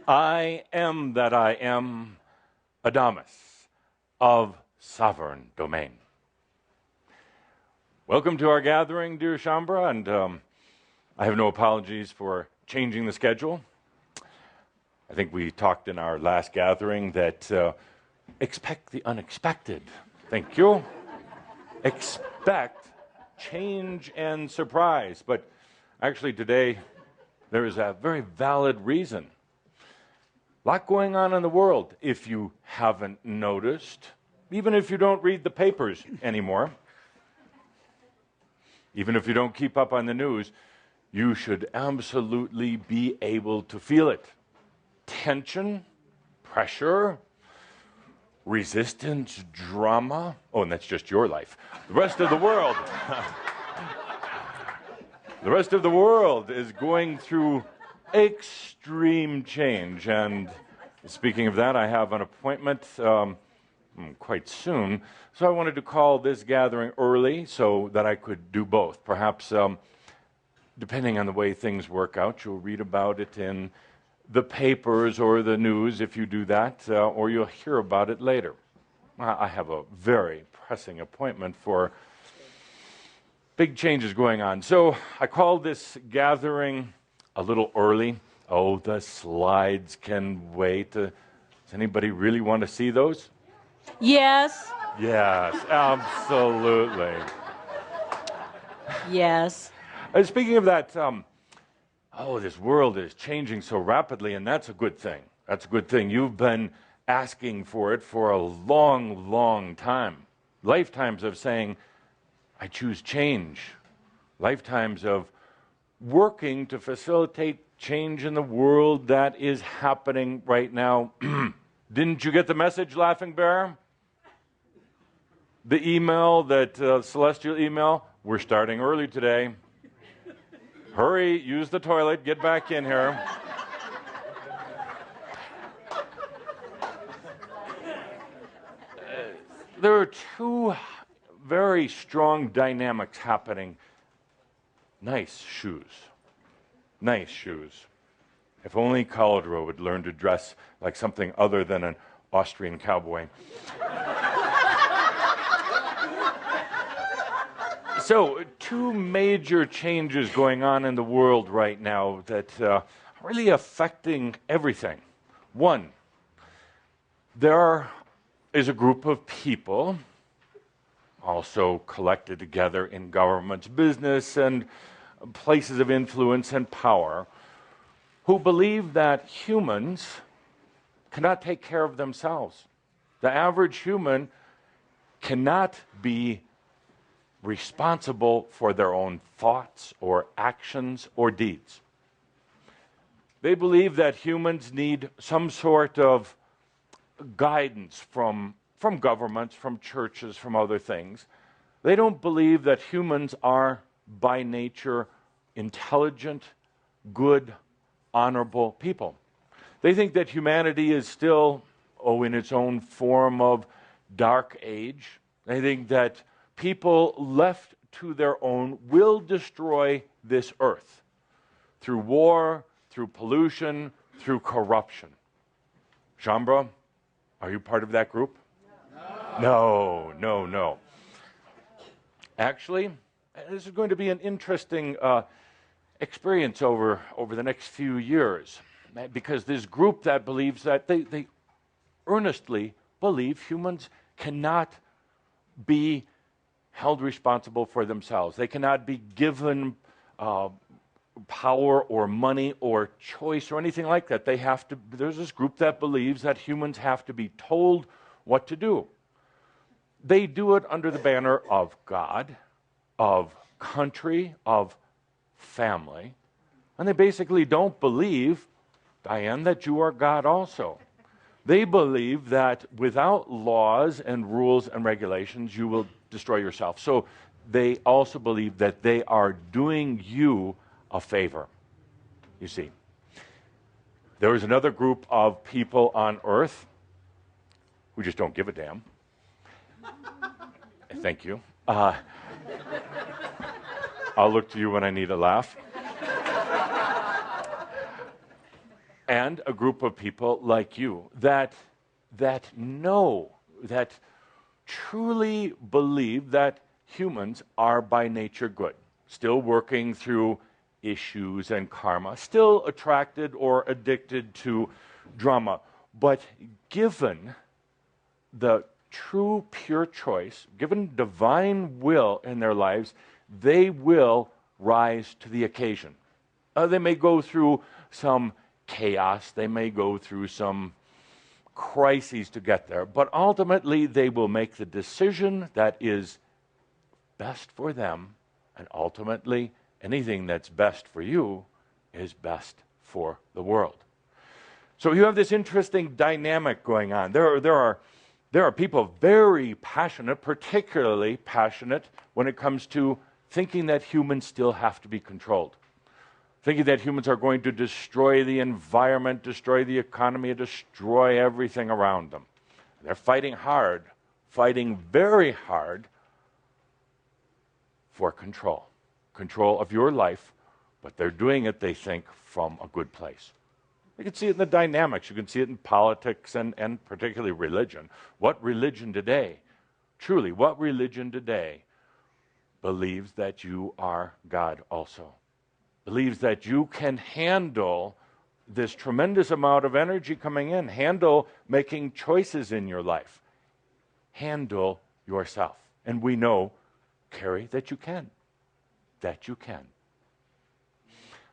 I am that I am, Adamus of sovereign domain. Welcome to our gathering, dear Shambra, and I have no apologies for changing the schedule. I think we talked in our last gathering that expect the unexpected. Thank you. Expect change and surprise. But actually today, there is a very valid reason. A lot going on in the world, if you haven't noticed, even if you don't read the papers anymore, even if you don't keep up on the news, you should absolutely be able to feel it. Tension, pressure, resistance, drama. Oh, and that's just your life. The rest of the world. The rest of the world is going through extreme change. And speaking of that, I have an appointment quite soon. So I wanted to call this gathering early so that I could do both. Perhaps, depending on the way things work out, you'll read about it in the papers or the news if you do that, or you'll hear about it later. I have a very pressing appointment for big changes going on. So I called this gathering a little early. Oh, the slides can wait. Does anybody really want to see those? Yes. Yes, absolutely. Yes. Speaking of that, this world is changing so rapidly, and that's a good thing. That's a good thing. You've been asking for it for a long, long time. Lifetimes of saying, I choose change. Lifetimes of working to facilitate change in the world that is happening right now. Didn't you get the message, Laughing Bear? The email, that celestial email? We're starting early today. Hurry, use the toilet, get back in here. There are two very strong dynamics happening. Nice shoes. Nice shoes. If only Caldro would learn to dress like something other than an Austrian cowboy. So, two major changes going on in the world right now that are really affecting everything. One, there is a group of people, also collected together in governments, business, and places of influence and power, who believe that humans cannot take care of themselves. The average human cannot be responsible for their own thoughts or actions or deeds. They believe that humans need some sort of guidance from governments, from churches, from other things. They don't believe that humans are by nature intelligent, good, honorable people. They think that humanity is still, in its own form of dark age. They think that people left to their own will destroy this earth through war, through pollution, through corruption. Shambra, are you part of that group? No. Actually, this is going to be an interesting experience over the next few years, because this group that believes that they earnestly believe humans cannot be held responsible for themselves. They cannot be given power or money or choice or anything like that. There's this group that believes that humans have to be told what to do. They do it under the banner of God, of country, of family. And they basically don't believe, Diane, that you are God also. They believe that without laws and rules and regulations, you will destroy yourself. So they also believe that they are doing you a favor. You see, there is another group of people on earth who just don't give a damn. Thank you. I'll look to you when I need a laugh. and a group of people like you that know, that truly believe that humans are by nature good, still working through issues and karma, still attracted or addicted to drama, but given the true pure choice, given divine will in their lives, they will rise to the occasion. They may go through some chaos, they may go through some crises to get there, but ultimately they will make the decision that is best for them, and ultimately anything that's best for you is best for the world. So you have this interesting dynamic going on. There are people very passionate, particularly passionate when it comes to thinking that humans still have to be controlled, thinking that humans are going to destroy the environment, destroy the economy, destroy everything around them. They're fighting hard, fighting very hard for control of your life, but they're doing it, they think, from a good place. You can see it in the dynamics. You can see it in politics and particularly religion. What religion today, truly, what religion today believes that you are God also? Believes that you can handle this tremendous amount of energy coming in, handle making choices in your life, handle yourself. And we know, Carrie, that you can. That you can.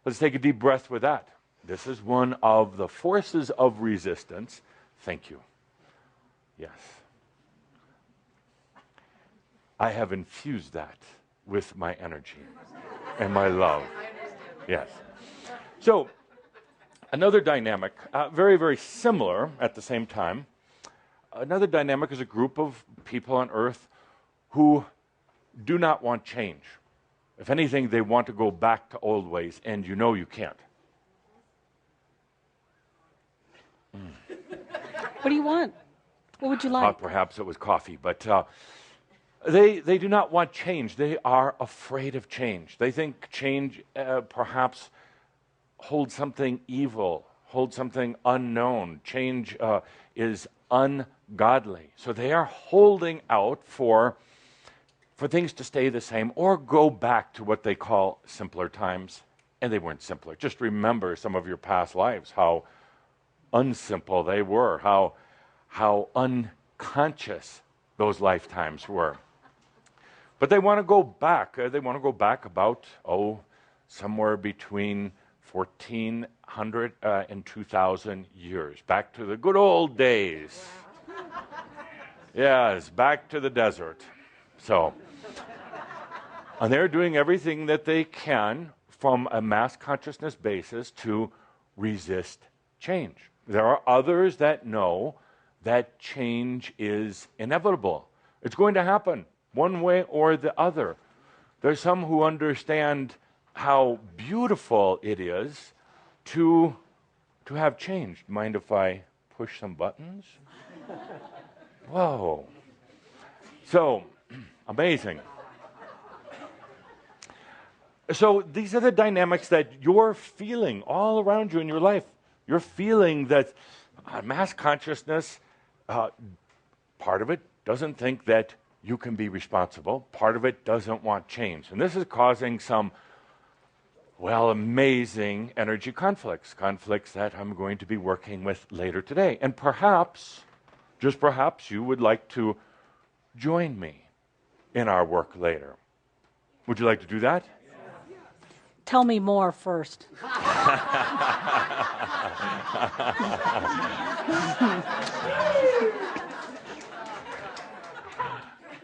Let's take a deep breath with that. This is one of the forces of resistance. Thank you. Yes. I have infused that with my energy and my love. Yes. So, another dynamic, very, very similar at the same time. Another dynamic is a group of people on Earth who do not want change. If anything, they want to go back to old ways, and you know you can't. What do you want? What would you like? Perhaps it was coffee, but they do not want change. They are afraid of change. They think change perhaps holds something evil, holds something unknown. Change is ungodly. So they are holding out for things to stay the same or go back to what they call simpler times. And they weren't simpler. Just remember some of your past lives, how unsimple they were, how unconscious those lifetimes were. But they want to go back. They want to go back about, somewhere between 1,400 and 2,000 years. Back to the good old days. Yes, back to the desert. So, and they're doing everything that they can from a mass consciousness basis to resist change. There are others that know that change is inevitable. It's going to happen one way or the other. There's some who understand how beautiful it is to have change. Mind if I push some buttons? Whoa. So, amazing. So these are the dynamics that you're feeling all around you in your life. You're feeling that mass consciousness, part of it doesn't think that you can be responsible. Part of it doesn't want change. And this is causing some, amazing energy conflicts that I'm going to be working with later today. And perhaps, just perhaps, you would like to join me in our work later. Would you like to do that? Tell me more first.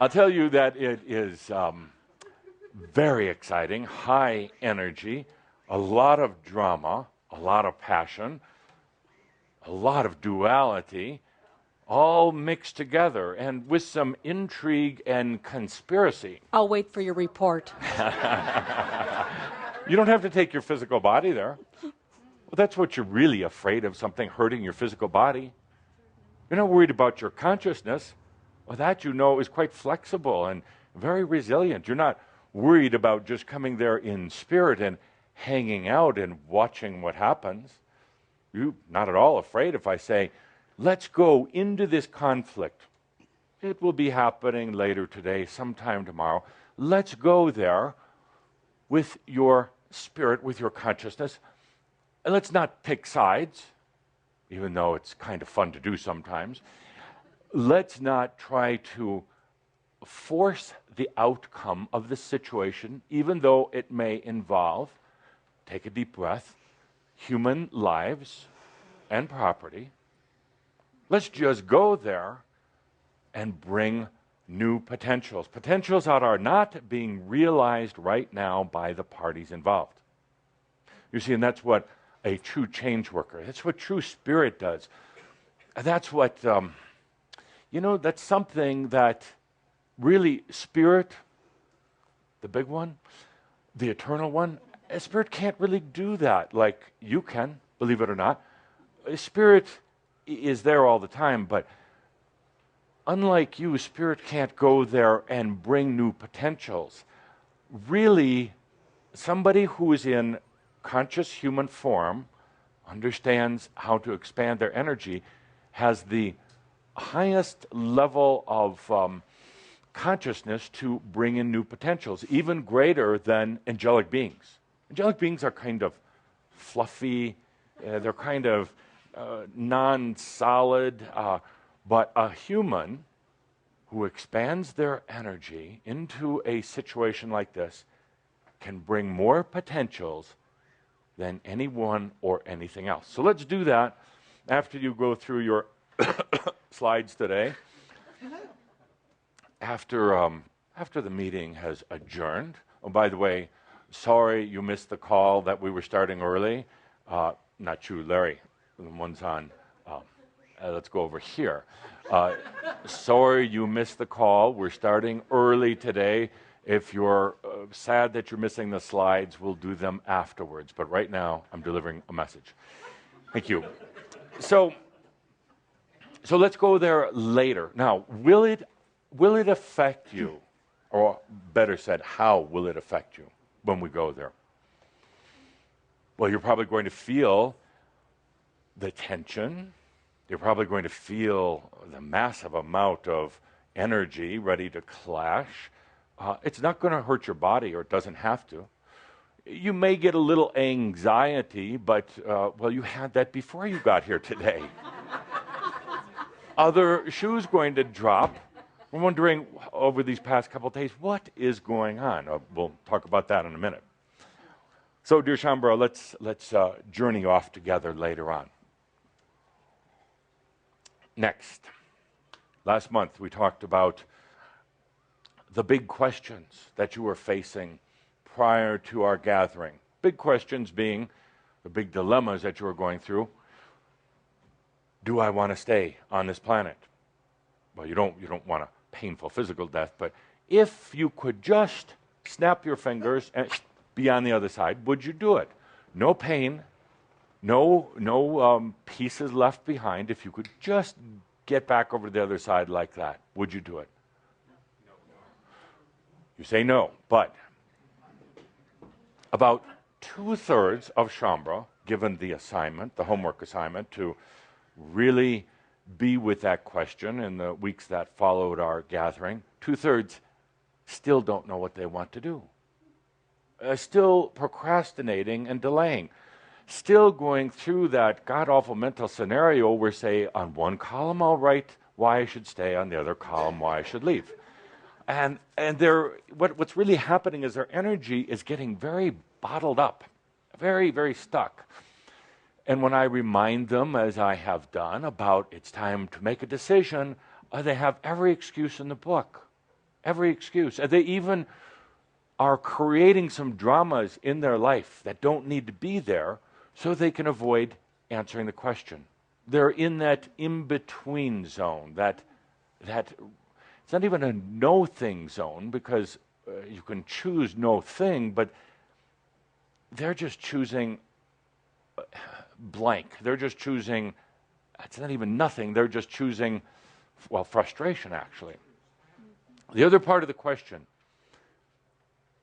I'll tell you that it is very exciting, high energy, a lot of drama, a lot of passion, a lot of duality, all mixed together, and with some intrigue and conspiracy. I'll wait for your report. You don't have to take your physical body there. Well, that's what you're really afraid of, something hurting your physical body. You're not worried about your consciousness. Well, that you know is quite flexible and very resilient. You're not worried about just coming there in spirit and hanging out and watching what happens. you not at all afraid if I say, let's go into this conflict. It will be happening later today, sometime tomorrow. Let's go there with your spirit, with your consciousness. And let's not pick sides, even though it's kind of fun to do sometimes. Let's not try to force the outcome of the situation, even though it may involve, take a deep breath, human lives and property. Let's just go there and bring new potentials. Potentials that are not being realized right now by the parties involved. You see, and that's what a true change worker, that's what true spirit does. And that's what, that's something that really spirit, the big one, the eternal one, spirit can't really do that like you can, believe it or not. Spirit is there all the time, but unlike you, spirit can't go there and bring new potentials. Really, somebody who is in conscious human form understands how to expand their energy, has the highest level of consciousness to bring in new potentials, even greater than angelic beings. Angelic beings are kind of fluffy, they're kind of non-solid, but a human who expands their energy into a situation like this can bring more potentials than anyone or anything else. So let's do that after you go through your slides today. After the meeting has adjourned. Oh, by the way, sorry you missed the call that we were starting early. Not you, Larry. The one's on. Let's go over here. Sorry you missed the call. We're starting early today. If you're sad that you're missing the slides, we'll do them afterwards. But right now, I'm delivering a message. Thank you. So let's go there later. Now, will it affect you? Or better said, how will it affect you when we go there? Well, you're probably going to feel the tension. You're probably going to feel the massive amount of energy ready to clash. It's not going to hurt your body, or it doesn't have to. You may get a little anxiety, but, you had that before you got here today. Other shoes going to drop. We're wondering over these past couple of days, what is going on? We'll talk about that in a minute. So, dear Shambhala, let's journey off together later on. Next, last month we talked about the big questions that you were facing prior to our gathering. Big questions being the big dilemmas that you were going through. Do I want to stay on this planet? Well, you don't want a painful physical death, but if you could just snap your fingers and be on the other side, would you do it? No pain, no pieces left behind. If you could just get back over to the other side like that, would you do it? No. You say no, but about 2/3 of Shambhala, given the assignment, the homework assignment, to really be with that question in the weeks that followed our gathering, 2/3 still don't know what they want to do. Still procrastinating and delaying. Still going through that god-awful mental scenario where, say, on one column I'll write why I should stay, on the other column why I should leave. And what's really happening is their energy is getting very bottled up, very, very stuck. And when I remind them, as I have done, about it's time to make a decision, they have every excuse in the book. Every excuse. And they even are creating some dramas in their life that don't need to be there so they can avoid answering the question. They're in that in-between zone, that it's not even a no-thing zone, because you can choose no thing, but they're just choosing blank. They're just choosing, it's not even nothing, they're just choosing, frustration, actually. The other part of the question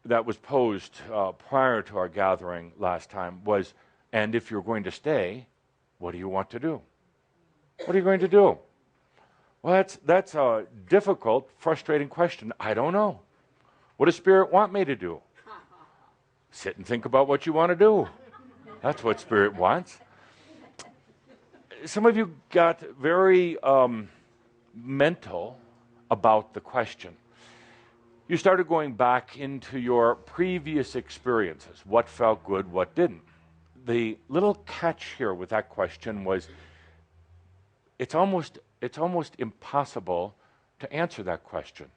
that was posed prior to our gathering last time was, and if you're going to stay, what do you want to do? What are you going to do? Well, that's a difficult, frustrating question. I don't know. What does Spirit want me to do? Sit and think about what you want to do. That's what Spirit wants. Some of you got very mental about the question. You started going back into your previous experiences. What felt good, what didn't? The little catch here with that question was it's almost impossible to answer that question,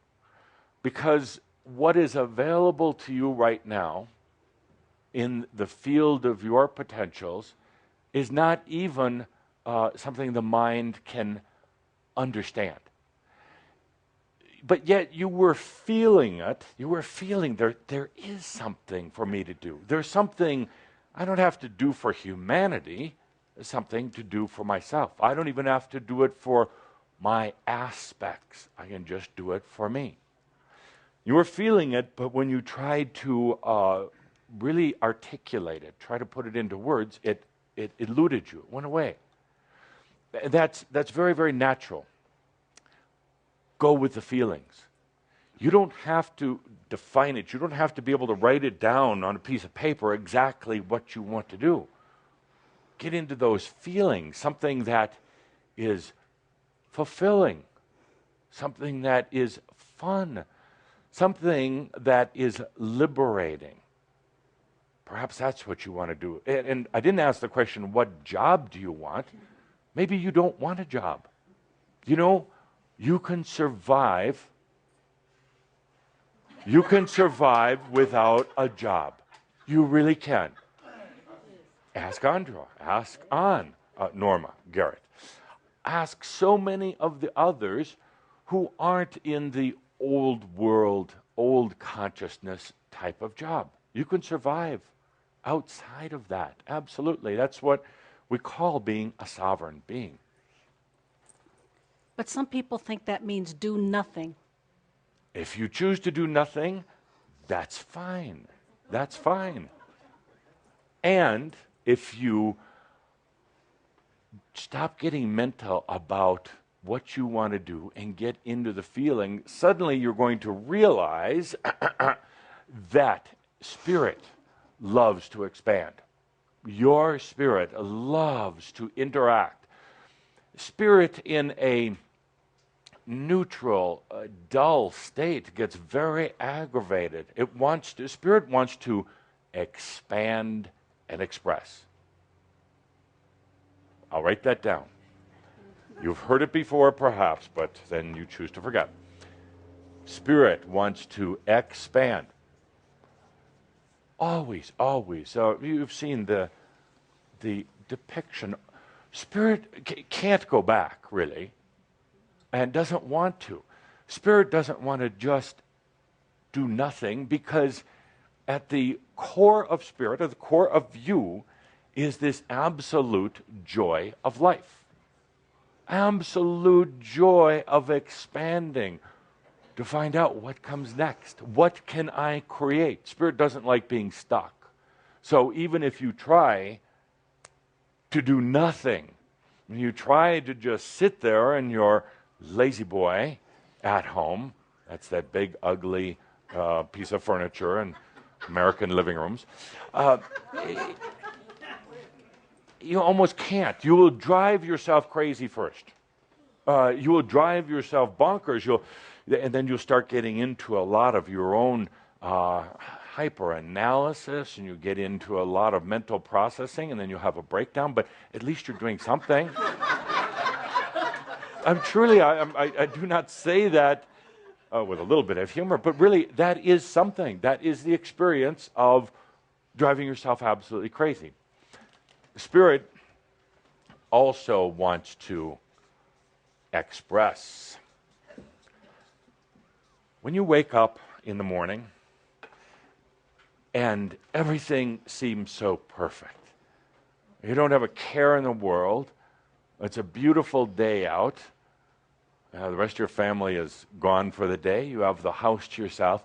because what is available to you right now in the field of your potentials is not even something the mind can understand. But yet you were feeling it. You were feeling there is something for me to do. There's something I don't have to do for humanity. There's something to do for myself. I don't even have to do it for my aspects. I can just do it for me. You were feeling it, but when you tried to really articulate it, try to put it into words, it eluded you. It went away. That's very, very natural. Go with the feelings. You don't have to define it. You don't have to be able to write it down on a piece of paper exactly what you want to do. Get into those feelings, something that is fulfilling, something that is fun, something that is liberating. Perhaps that's what you want to do. And I didn't ask the question, what job do you want? Maybe you don't want a job. You know, you can survive. You can survive without a job. You really can. Ask Andra. Ask Norma, Garrett. Ask so many of the others who aren't in the old world, old consciousness type of job. You can survive outside of that. Absolutely. That's what we call being a sovereign being. But some people think that means do nothing. If you choose to do nothing, that's fine. That's fine. And if you stop getting mental about what you want to do and get into the feeling, suddenly you're going to realize that Spirit loves to expand. Your Spirit loves to interact. Spirit in a neutral, dull state gets very aggravated. Spirit wants to expand and express. I'll write that down. You've heard it before, perhaps, but then you choose to forget. Spirit wants to expand. Always, always. You've seen the depiction. Spirit can't go back, really, and doesn't want to. Spirit doesn't want to just do nothing, because at the core of Spirit, at the core of you, is this absolute joy of life. Absolute joy of expanding, to find out what comes next. What can I create? Spirit doesn't like being stuck. So even if you try to do nothing, you try to just sit there in your lazy boy at home, that's that big ugly piece of furniture in American living rooms, you almost can't. You will drive yourself crazy first. You will drive yourself bonkers. And then you'll start getting into a lot of your own hyper-analysis, and you get into a lot of mental processing, and then you'll have a breakdown, but at least you're doing something. I do not say that with a little bit of humor, but really, that is something. That is the experience of driving yourself absolutely crazy. Spirit also wants to express. When you wake up in the morning and everything seems so perfect, you don't have a care in the world, it's a beautiful day out, the rest of your family is gone for the day, you have the house to yourself,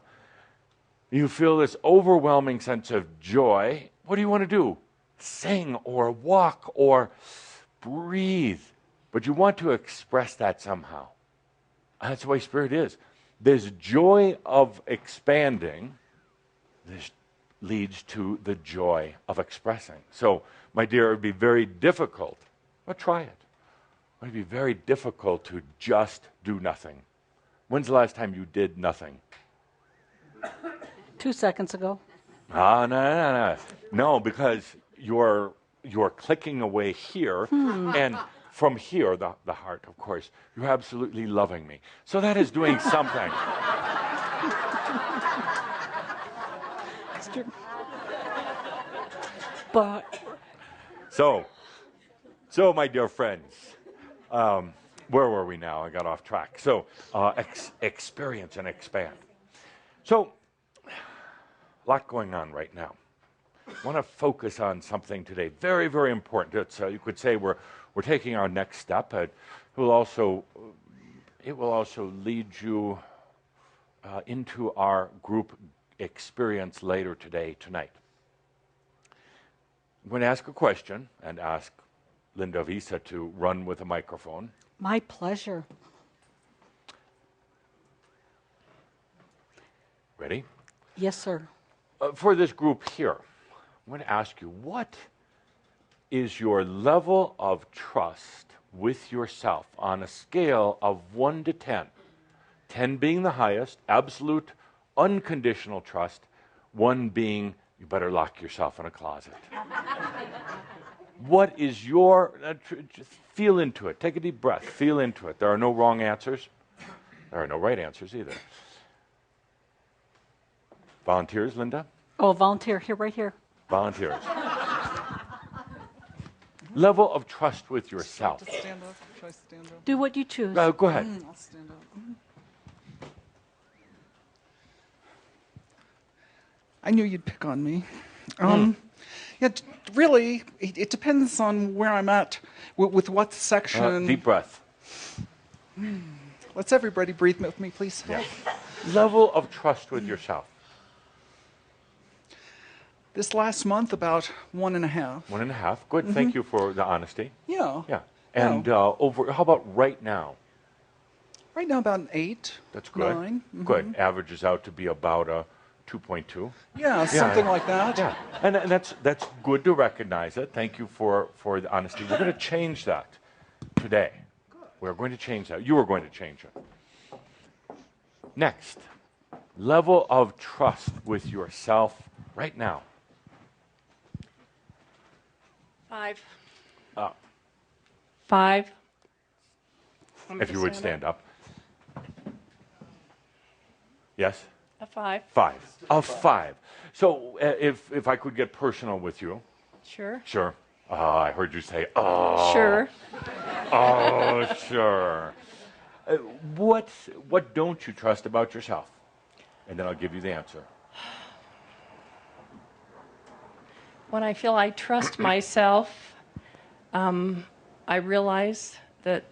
you feel this overwhelming sense of joy. What do you want to do? Sing or walk or breathe. But you want to express that somehow. That's the way Spirit is. There's joy of expanding. This leads to the joy of expressing. So, my dear, it would be very difficult. Well, try it. It would be very difficult to just do nothing. When's the last time you did nothing? 2 seconds ago. No. No, because you're clicking away here, and from here, the heart, of course, you're absolutely loving me. So that is doing something. It's true. But So, my dear friends, where were we now? I got off track. So, experience and expand. So, a lot going on right now. I want to focus on something today, very, very important. It's, you could say we're taking our next step. It will also lead you into our group experience later tonight. I'm going to ask a question and ask Linda Visa to run with a microphone. my pleasure. Ready? Yes, sir. For this group here, I'm going to ask you, what is your level of trust with yourself on a scale of 1 to 10? 10 being the highest, absolute, unconditional trust, 1 being you better lock yourself in a closet. What is your, just feel into it. Take a deep breath. Feel into it. There are no wrong answers. There are no right answers either. Volunteers, Linda? Oh, volunteer here, right here. Volunteers. Level of trust with yourself. To stand up? Should I stand up? Do what you choose. Go ahead. I'll stand up. I knew you'd pick on me. Yeah, really, it depends on where I'm at with what section. Deep breath. Let's everybody breathe with me, please. Yeah. Level of trust with yourself. This last month, about 1.5. 1.5. Good. Thank you for the honesty. Yeah. Yeah. And over. How about right now? Right now, about an 8. That's good. 9. Good. Averages out to be about a 2.2. Yeah, something like that. Yeah. And that's good to recognize it. Thank you for the honesty. We're going to change that today. We're going to change that. You are going to change it. Next, level of trust with yourself right now. 5. 5. 5. If you would stand up. Yes? A 5. 5. A 5. So if I could get personal with you. Sure. Sure. I heard you say, oh. Sure. Oh, sure. What don't you trust about yourself? And then I'll give you the answer. When I feel I trust myself, I realize that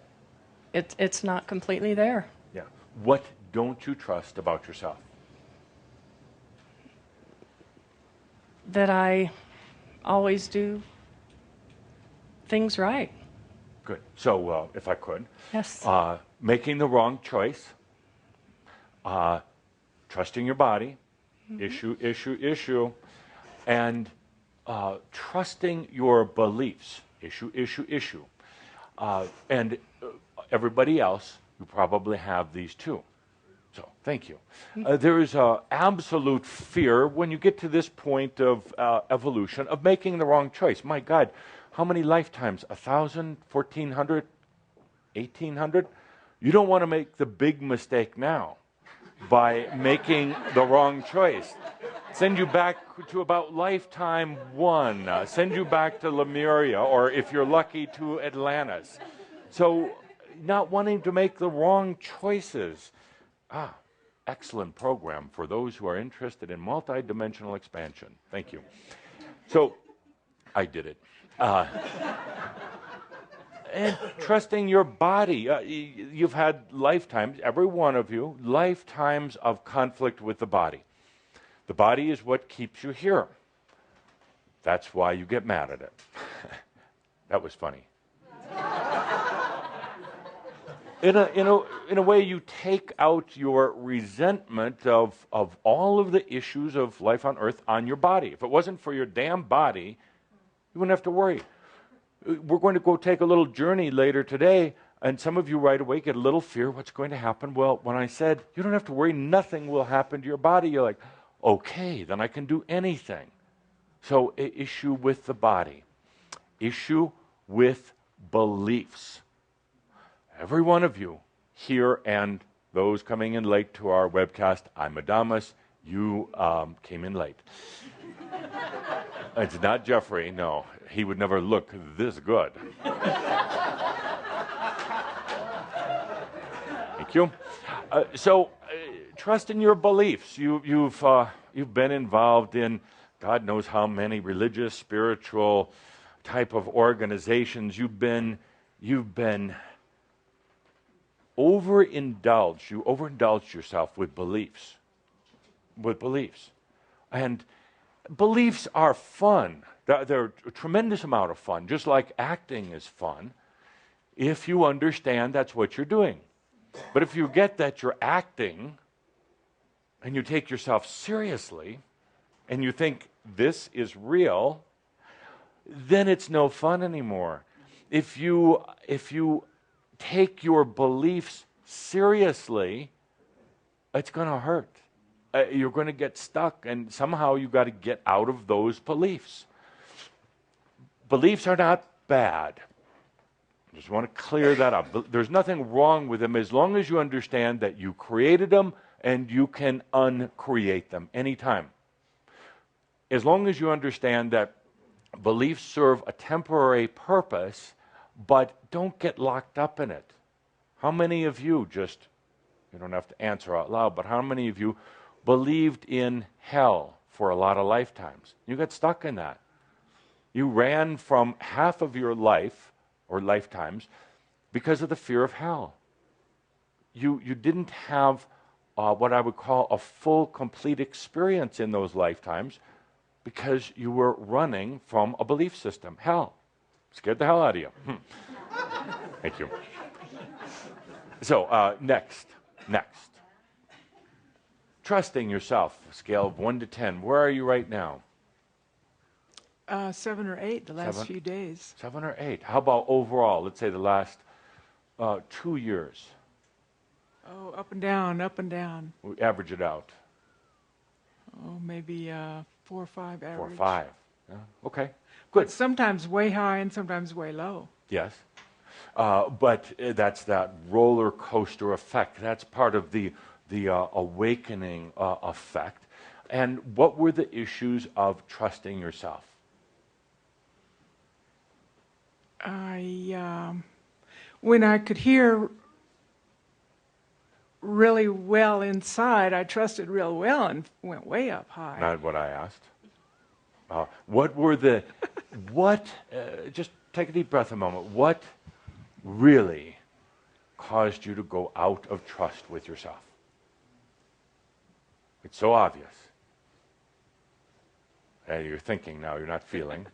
it's not completely there. Yeah. What don't you trust about yourself? That I always do things right. Good. So if I could. Yes. Making the wrong choice. Trusting your body. Issue. And trusting your beliefs. Issue. And everybody else, you probably have these too. So, thank you. There is an absolute fear when you get to this point of evolution of making the wrong choice. My God, how many lifetimes? 1,000, 1,400, 1,800? You don't want to make the big mistake now by making the wrong choice. Send you back to about lifetime 1. Send you back to Lemuria, or if you're lucky, to Atlantis. So, not wanting to make the wrong choices. Excellent program for those who are interested in multidimensional expansion. Thank you. So, I did it. And trusting your body. You've had lifetimes, every one of you, lifetimes of conflict with the body. The body is what keeps you here. That's why you get mad at it. That was funny. In a way, you take out your resentment of all of the issues of life on earth on your body. If it wasn't for your damn body, you wouldn't have to worry. We're going to go take a little journey later today, and some of you right away get a little fear. What's going to happen? Well, when I said, you don't have to worry, nothing will happen to your body, you're like, okay, then I can do anything. So, issue with the body. Issue with beliefs. Every one of you here and those coming in late to our webcast, I'm Adamus, you came in late. It's not Jeffrey, no. He would never look this good. Thank you. Trust in your beliefs. You've been involved in God knows how many religious, spiritual type of organizations. You've been overindulged. You overindulged yourself with beliefs. And beliefs are fun. They're a tremendous amount of fun, just like acting is fun, if you understand that's what you're doing. But if you get that you're acting and you take yourself seriously and you think this is real, then it's no fun anymore. If you take your beliefs seriously, it's going to hurt. You're going to get stuck, and somehow you got to get out of those beliefs. Beliefs are not bad. I just want to clear that up. There's nothing wrong with them as long as you understand that you created them and you can uncreate them anytime. As long as you understand that beliefs serve a temporary purpose, but don't get locked up in it. How many of you you don't have to answer out loud, but how many of you believed in hell for a lot of lifetimes? You got stuck in that. You ran from half of your life or lifetimes because of the fear of hell. You didn't have what I would call a full, complete experience in those lifetimes because you were running from a belief system. Hell. Scared the hell out of you. Thank you. So, next. Trusting yourself, scale of 1 to 10. Where are you right now? 7 or 8 the last few days. 7 or 8. How about overall? Let's say the last 2 years. Oh, up and down, up and down. We average it out. Oh, maybe 4 or 5 average. 4 or 5. Yeah. Okay. But Good. sometimes way high and sometimes way low. Yes. But that's that roller coaster effect. That's part of the awakening effect. And what were the issues of trusting yourself? When I could hear really well inside, I trusted real well and went way up high. Not what I asked. Just take a deep breath a moment. What really caused you to go out of trust with yourself? It's so obvious. And you're thinking now, you're not feeling.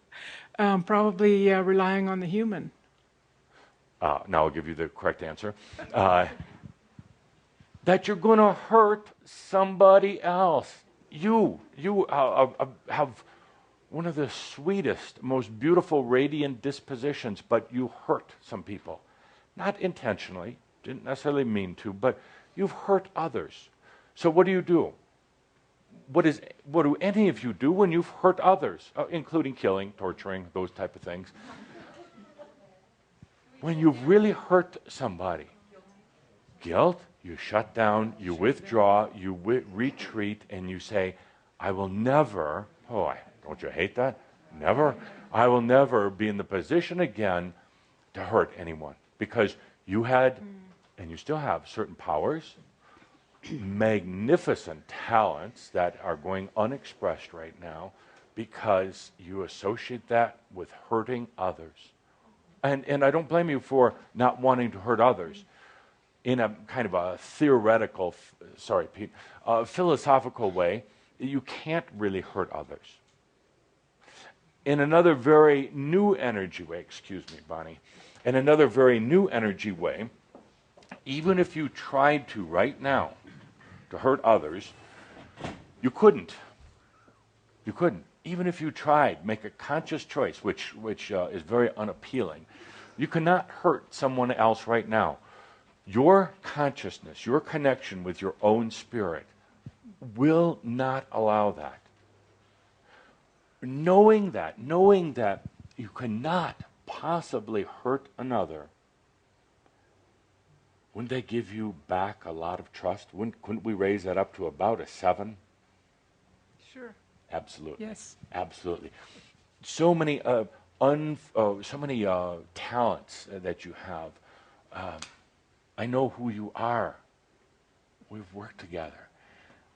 Probably relying on the human. Now I'll give you the correct answer. That you're going to hurt somebody else. You have one of the sweetest, most beautiful, radiant dispositions, but you hurt some people. Not intentionally, didn't necessarily mean to, but you've hurt others. So what do? What do any of you do when you've hurt others, including killing, torturing, those type of things? When you've really hurt somebody, guilt, you shut down, you withdraw, you retreat, and you say, I will never, don't you hate that? Never. I will never be in the position again to hurt anyone. Because you had, and you still have, certain powers, magnificent talents that are going unexpressed right now because you associate that with hurting others. And I don't blame you for not wanting to hurt others. In a kind of a theoretical, philosophical way, you can't really hurt others. in another very new energy way, excuse me, Bonnie, in another very new energy way, even if you tried to right now to hurt others, you couldn't. You couldn't. Even if you tried, make a conscious choice, which is very unappealing, you cannot hurt someone else right now. Your consciousness, your connection with your own spirit will not allow that. Knowing that you cannot possibly hurt another, wouldn't they give you back a lot of trust? Couldn't we raise that up to about a 7? Sure. Absolutely. Yes. Absolutely. So many talents that you have. I know who you are. We've worked together.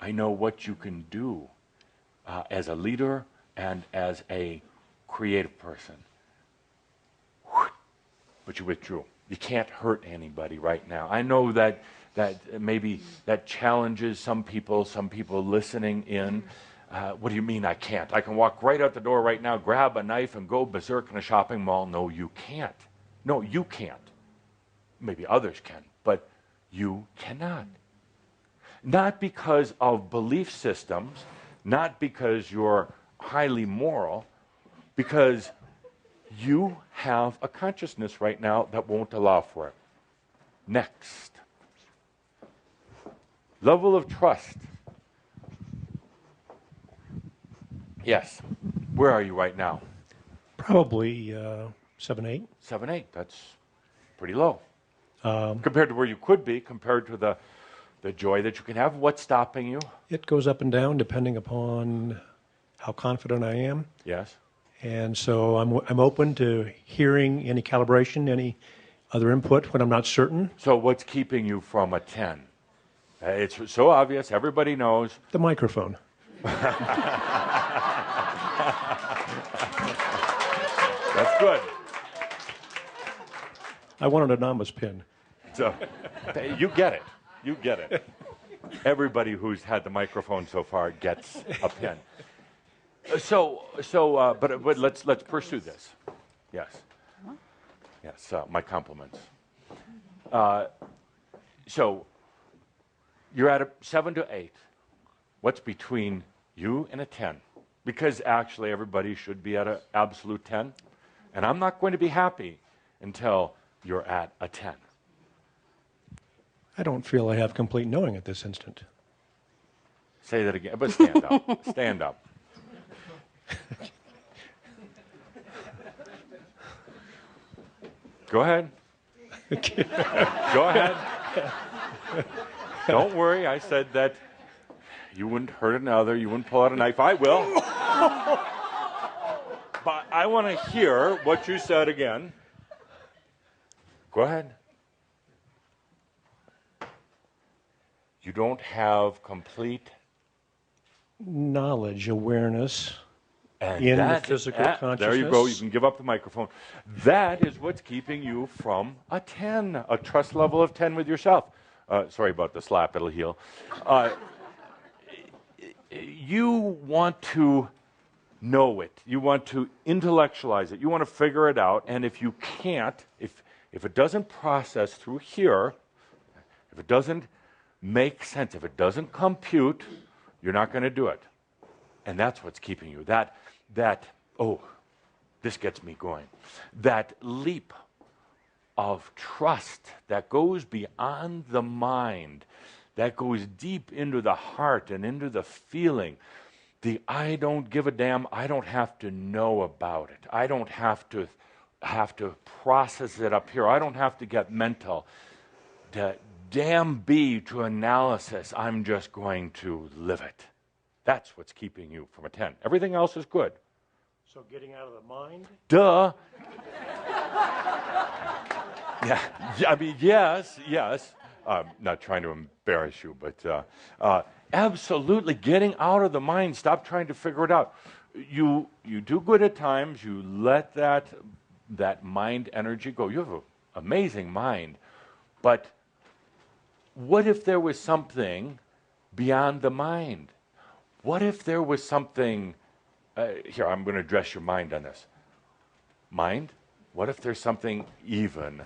I know what you can do as a leader and as a creative person. But you withdrew. You can't hurt anybody right now. I know that maybe that challenges some people listening in. What do you mean I can't? I can walk right out the door right now, grab a knife, and go berserk in a shopping mall. No, you can't. No, you can't. Maybe others can, but you cannot. Not because of belief systems, not because you're highly moral, because you have a consciousness right now that won't allow for it. Next. Level of trust. Yes. Where are you right now? Probably 7, 8. 7, 8. That's pretty low. Compared to where you could be, compared to the joy that you can have. What's stopping you? It goes up and down depending upon how confident I am. Yes. And so I'm open to hearing any calibration, any other input when I'm not certain. So what's keeping you from a 10? It's so obvious. Everybody knows. The microphone. That's good. I want an anonymous pin. So you get it. You get it. Everybody who's had the microphone so far gets a pin. But let's pursue this. Yes. Yes. My compliments. So you're at a 7 to 8. What's between you and a 10? Because actually everybody should be at an absolute 10, and I'm not going to be happy until you're at a 10. I don't feel I have complete knowing at this instant. Say that again, but stand up. Stand up. Go ahead. Go ahead. Don't worry, I said that you wouldn't hurt another, you wouldn't pull out a knife. I will. But I want to hear what you said again. Go ahead. You don't have complete knowledge, awareness and in the physical consciousness. There you go. You can give up the microphone. That is what's keeping you from a 10, a trust level of 10 with yourself. Sorry about the slap. It'll heal. You want to know it. You want to intellectualize it. You want to figure it out. And if you can't, if it doesn't process through here, if it doesn't make sense, if it doesn't compute, you're not going to do it. And that's what's keeping you. This gets me going. That leap of trust that goes beyond the mind, that goes deep into the heart and into the feeling. I don't give a damn. I don't have to know about it. I don't have to process it up here. I don't have to get mental. Damn be to analysis. I'm just going to live it. That's what's keeping you from a 10. Everything else is good. So getting out of the mind? Duh. Yeah. I mean, yes. I'm not trying to embarrass you, but absolutely getting out of the mind. Stop trying to figure it out. You do good at times. You let that mind energy go. You have an amazing mind, but what if there was something beyond the mind? What if there was something here, I'm going to address your mind on this. Mind? What if there's something even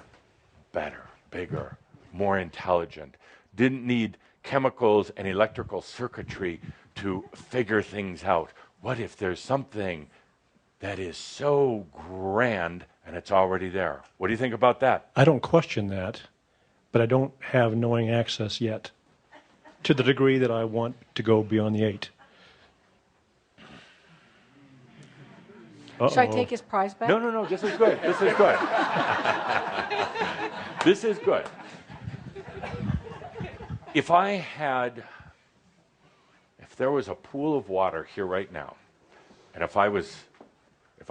better, bigger, more intelligent, didn't need chemicals and electrical circuitry to figure things out? What if there's something that is so grand and it's already there? What do you think about that? I don't question that, but I don't have knowing access yet to the degree that I want to go beyond the 8. Should I take his prize back? No, no, no, this is good. This is good. This is good. If there was a pool of water here right now, and if I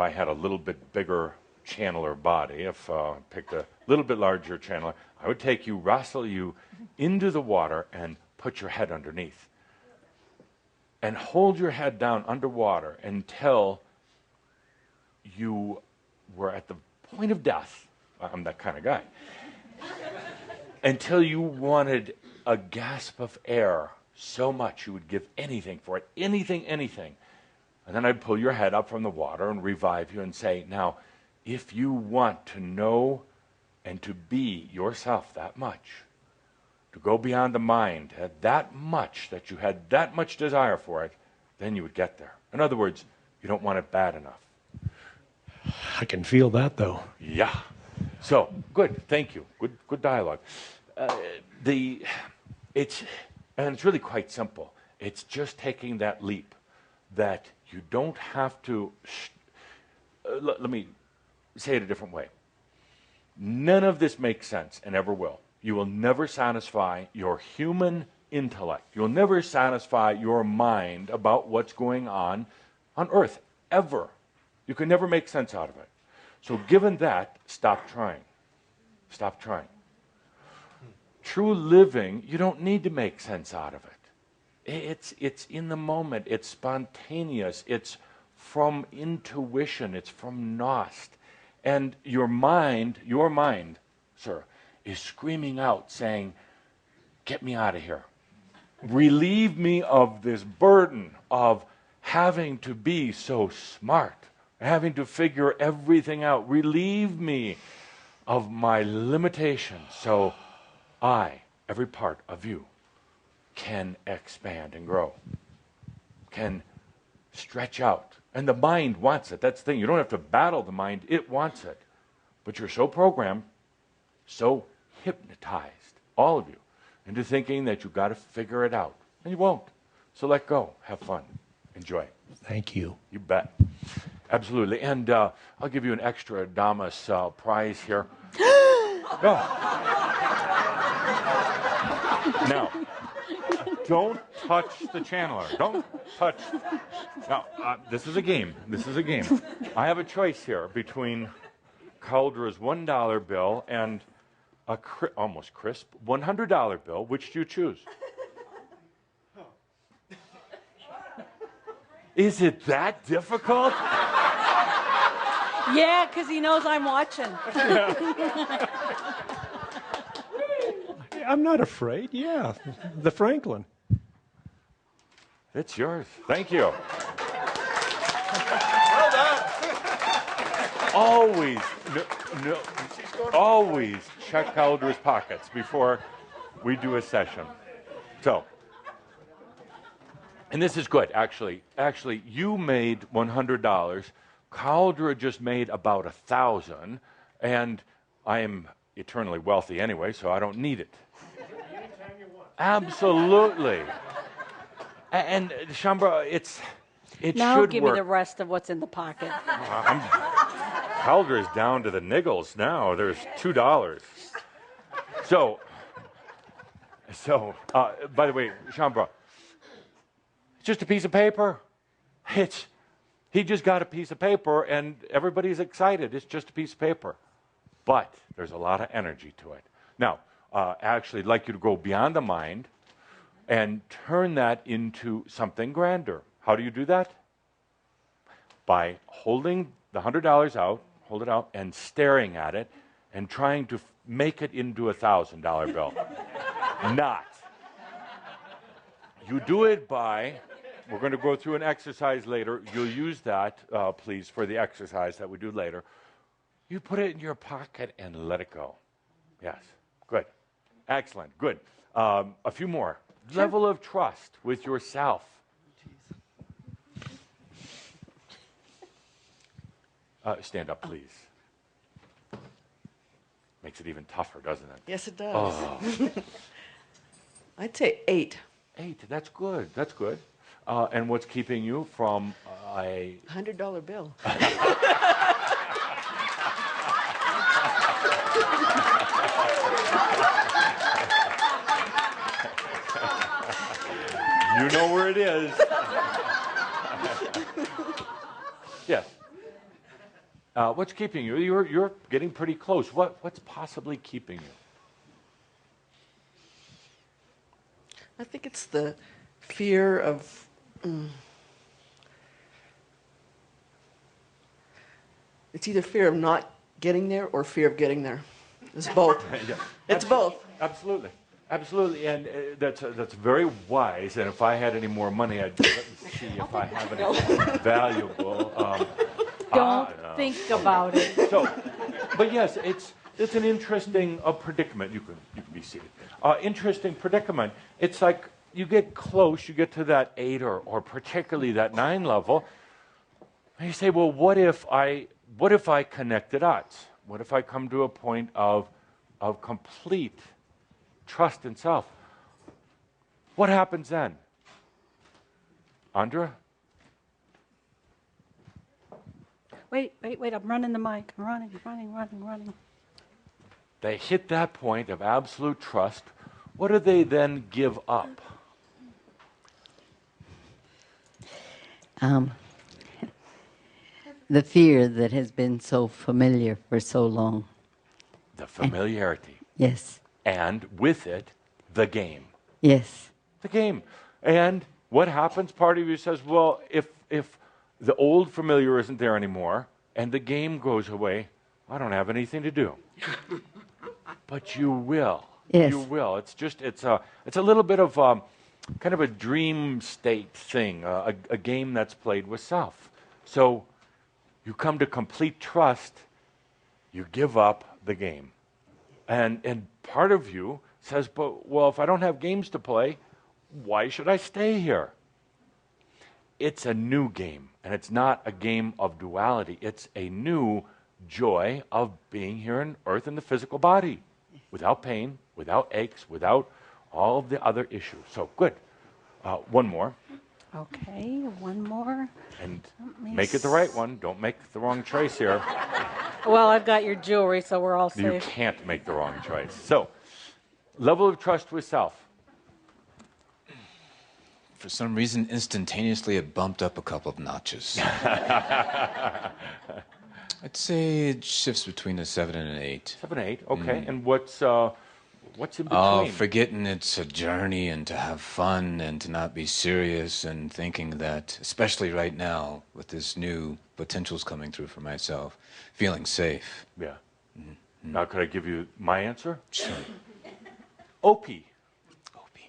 had a little bit bigger channeler body, if I picked a little bit larger channeler, I would take you, wrestle you into the water and put your head underneath. And hold your head down underwater until you were at the point of death. I'm that kind of guy. Until you wanted a gasp of air so much you would give anything for it, anything, anything. And then I'd pull your head up from the water and revive you and say, now, if you want to know and to be yourself that much, to go beyond the mind, that much, that you had that much desire for it, then you would get there. In other words, you don't want it bad enough. I can feel that, though. Yeah. So, good. Thank you. Good dialogue. It's really quite simple. It's just taking that leap that you don't have to... let me say it a different way. None of this makes sense and ever will. You will never satisfy your human intellect. You'll never satisfy your mind about what's going on Earth, ever. You can never make sense out of it. So given that, stop trying. Stop trying. True living, you don't need to make sense out of it. It's in the moment. It's spontaneous. It's from intuition. It's from Nost. And your mind, sir, is screaming out saying, get me out of here. Relieve me of this burden of having to be so smart, having to figure everything out. Relieve me of my limitations so I, every part of you, can expand and grow, can stretch out. And the mind wants it. That's the thing. You don't have to battle the mind. It wants it. But you're so programmed, so hypnotized, all of you, into thinking that you've got to figure it out. And you won't. So let go. Have fun. Enjoy. Thank you. You bet. Absolutely. And I'll give you an extra Damas prize here. Now, don't touch the channeler. Don't touch. Now, this is a game. This is a game. I have a choice here between Caldra's $1 bill and a almost crisp $100 bill. Which do you choose? Is it that difficult? Yeah, because he knows I'm watching. I'm not afraid. Yeah, the Franklin. It's yours. Thank you. Well done. Always check Caldra's pockets before we do a session. So, and this is good, actually. Actually, you made $100. Caldra just made about 1,000, and I am eternally wealthy anyway, so I don't need it. Anytime you want. Absolutely. And Shambra, it Now should give work. me the rest of what's in the pocket. Caldra's down to the niggles now. There's $2. So, by the way, Shambra, it's just a piece of paper. He just got a piece of paper, and everybody's excited. It's just a piece of paper. But there's a lot of energy to it. Now, actually, I'd like you to go beyond the mind and turn that into something grander. How do you do that? By holding the $100 out, hold it out, and staring at it, and trying to make it into a $1,000 bill. Not. You do it by we're going to go through an exercise later. You'll use that, please, for the exercise that we do later. You put it in your pocket and let it go. Yes. Good. Excellent. Good. A few more. Sure. Level of trust with yourself. Stand up, please. Makes it even tougher, doesn't it? Yes, it does. Oh. I'd say 8. 8. That's good. That's good. And what's keeping you from a $100 bill. You know where it is. Yes. What's keeping you? You're getting pretty close. What's possibly keeping you? I think it's the fear of it's either fear of not getting there or fear of getting there. It's both. Yeah. It's both. Absolutely. Absolutely. And that's very wise. And if I had any more money, I'd let me see if I have any valuable. Don't think about it. So, but yes, it's an interesting predicament. You can be seated. Interesting predicament. It's like you get close, you get to that 8 or particularly that 9 level, and you say, well, what if I connect the dots? What if I come to a point of complete trust in self? What happens then? Andra? Wait, I'm running the mic. I'm running. They hit that point of absolute trust. What do they then give up? The fear that has been so familiar for so long. The familiarity. Yes. And with it, the game. Yes. The game. And what happens? Part of you says, well, if the old familiar isn't there anymore and the game goes away, I don't have anything to do. But you will. Yes. You will. It's a little bit of kind of a dream state thing, a game that's played with self. So you come to complete trust, you give up the game. And part of you says, but well, if I don't have games to play, why should I stay here? It's a new game, and it's not a game of duality. It's a new joy of being here on earth in the physical body, without pain, without aches, without all of the other issues. So good. One more. Okay, one more. And make it the right one. Don't make the wrong choice here. Well, I've got your jewelry, so we're all You safe. can't make the wrong choice. So, level of trust with self. For some reason, instantaneously, it bumped up a couple of notches. I'd say it shifts between a 7 and an 8. 7, 8. Okay. And what's in between? Oh, forgetting it's a journey and to have fun and to not be serious and thinking that, especially right now with this new potentials coming through for myself, feeling safe. Yeah. Now, could I give you my answer? Sure. OP.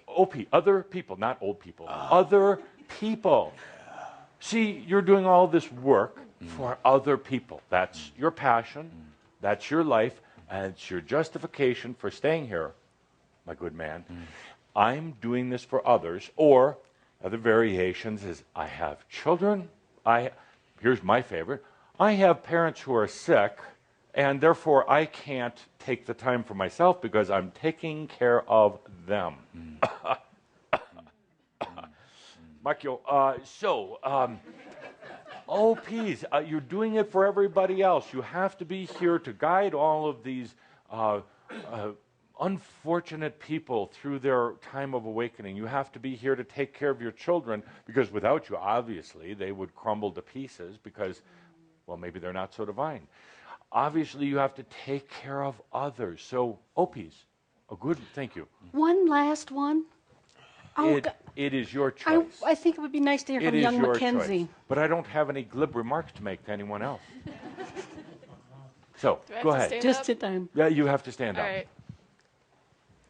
OP. Other people, not old people. Other people. See, you're doing all this work for other people. That's your passion. That's your life. And it's your justification for staying here, my good man. I'm doing this for others. Or other variations is I have children. Here's my favorite. I have parents who are sick, and therefore I can't take the time for myself because I'm taking care of them. Makyo, OPs, you're doing it for everybody else. You have to be here to guide all of these unfortunate people through their time of awakening. You have to be here to take care of your children because without you, obviously, they would crumble to pieces because, well, maybe they're not so divine. Obviously, you have to take care of others. So, OPs, a good, thank you. One last one. Oh, It is your choice. I think it would be nice to hear from young Mackenzie. Choice. But I don't have any glib remarks to make to anyone else. So, go ahead. Just sit down. Yeah, you have to stand up. All right.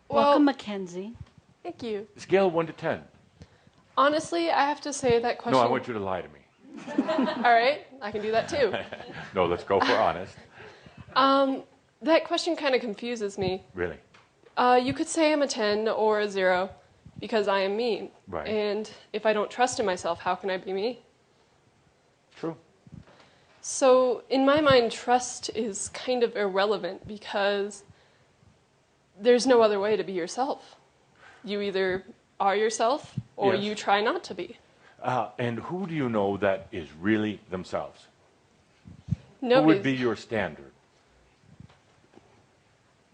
Welcome, Mackenzie. Thank you. Scale 1 to 10. Honestly, I have to say that question... No, I want you to lie to me. All right, I can do that too. No, let's go for honest. That question kind of confuses me. Really? You could say I'm a 10 or a 0 because I am me. Right. And if I don't trust in myself, how can I be me? True. So in my mind, trust is kind of irrelevant because there's no other way to be yourself. You either are yourself or Yes. you try not to be. And who do you know that is really themselves? Who Nobody's... would be your standard?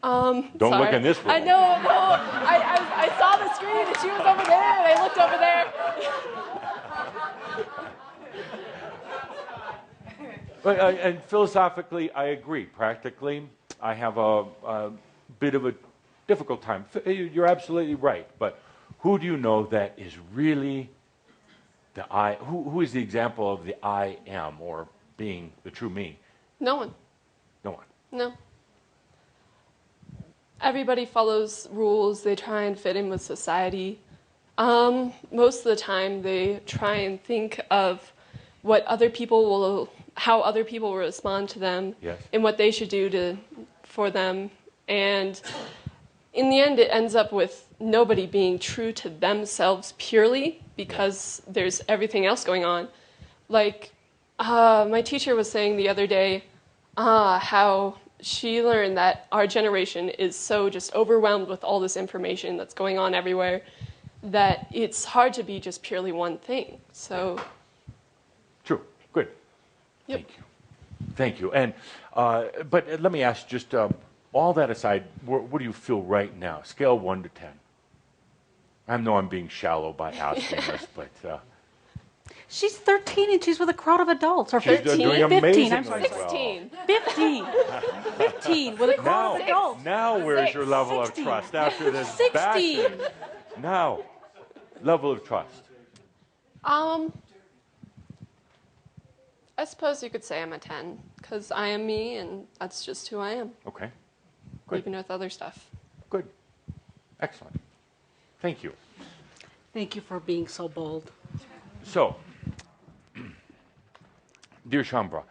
Don't look in this room. I know, no. I saw the screen and she was over there and I looked over there. And philosophically, I agree. Practically, I have a bit of a difficult time. You're absolutely right. But who do you know that is really the I? Who is the example of the I am, or being the true me? No one. No one. No. Everybody follows rules. They try and fit in with society. Most of the time, they try and think of what other people will, how other people will respond to them, Yes. and what they should do for them. And in the end, it ends up with nobody being true to themselves purely because there's everything else going on. Like, my teacher was saying the other day how she learned that our generation is so just overwhelmed with all this information that's going on everywhere that it's hard to be just purely one thing. So, True. Good. yep. Thank you. Thank you. And but let me ask, just all that aside, what do you feel right now? Scale 1 to 10. I know I'm being shallow by asking this, but She's 13 and she's with a crowd of adults. Or she's 15. doing 15. amazingly I'm sorry. well. 16. 15. 15 with a crowd of adults. Now where's your level 16. of trust after this 16. bashing? Now, level of trust. I suppose you could say I'm a 10 because I am me and that's just who I am, Okay. Good. even with other stuff. Good. Excellent. Thank you. Thank you for being so bold. So, dear Shambra,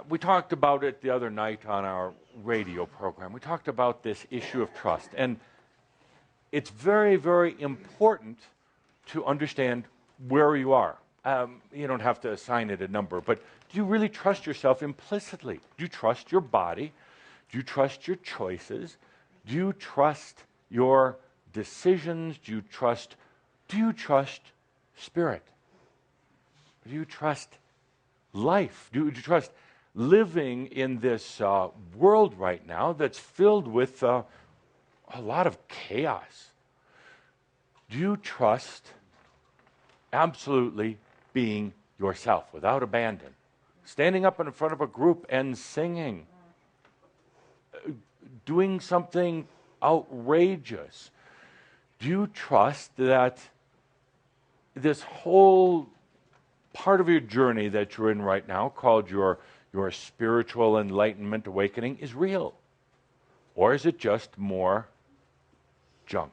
we talked about it the other night on our radio program. We talked about this issue of trust. And it's very, very important to understand where you are. You don't have to assign it a number, but do you really trust yourself implicitly? Do you trust your body? Do you trust your choices? Do you trust your decisions? Do you trust spirit? Do you trust life? Do you trust living in this world right now that's filled with a lot of chaos? Do you trust absolutely being yourself without abandon? Standing up in front of a group and singing. Doing something outrageous. Do you trust that this whole part of your journey that you're in right now, called your spiritual enlightenment awakening, is real? Or is it just more junk?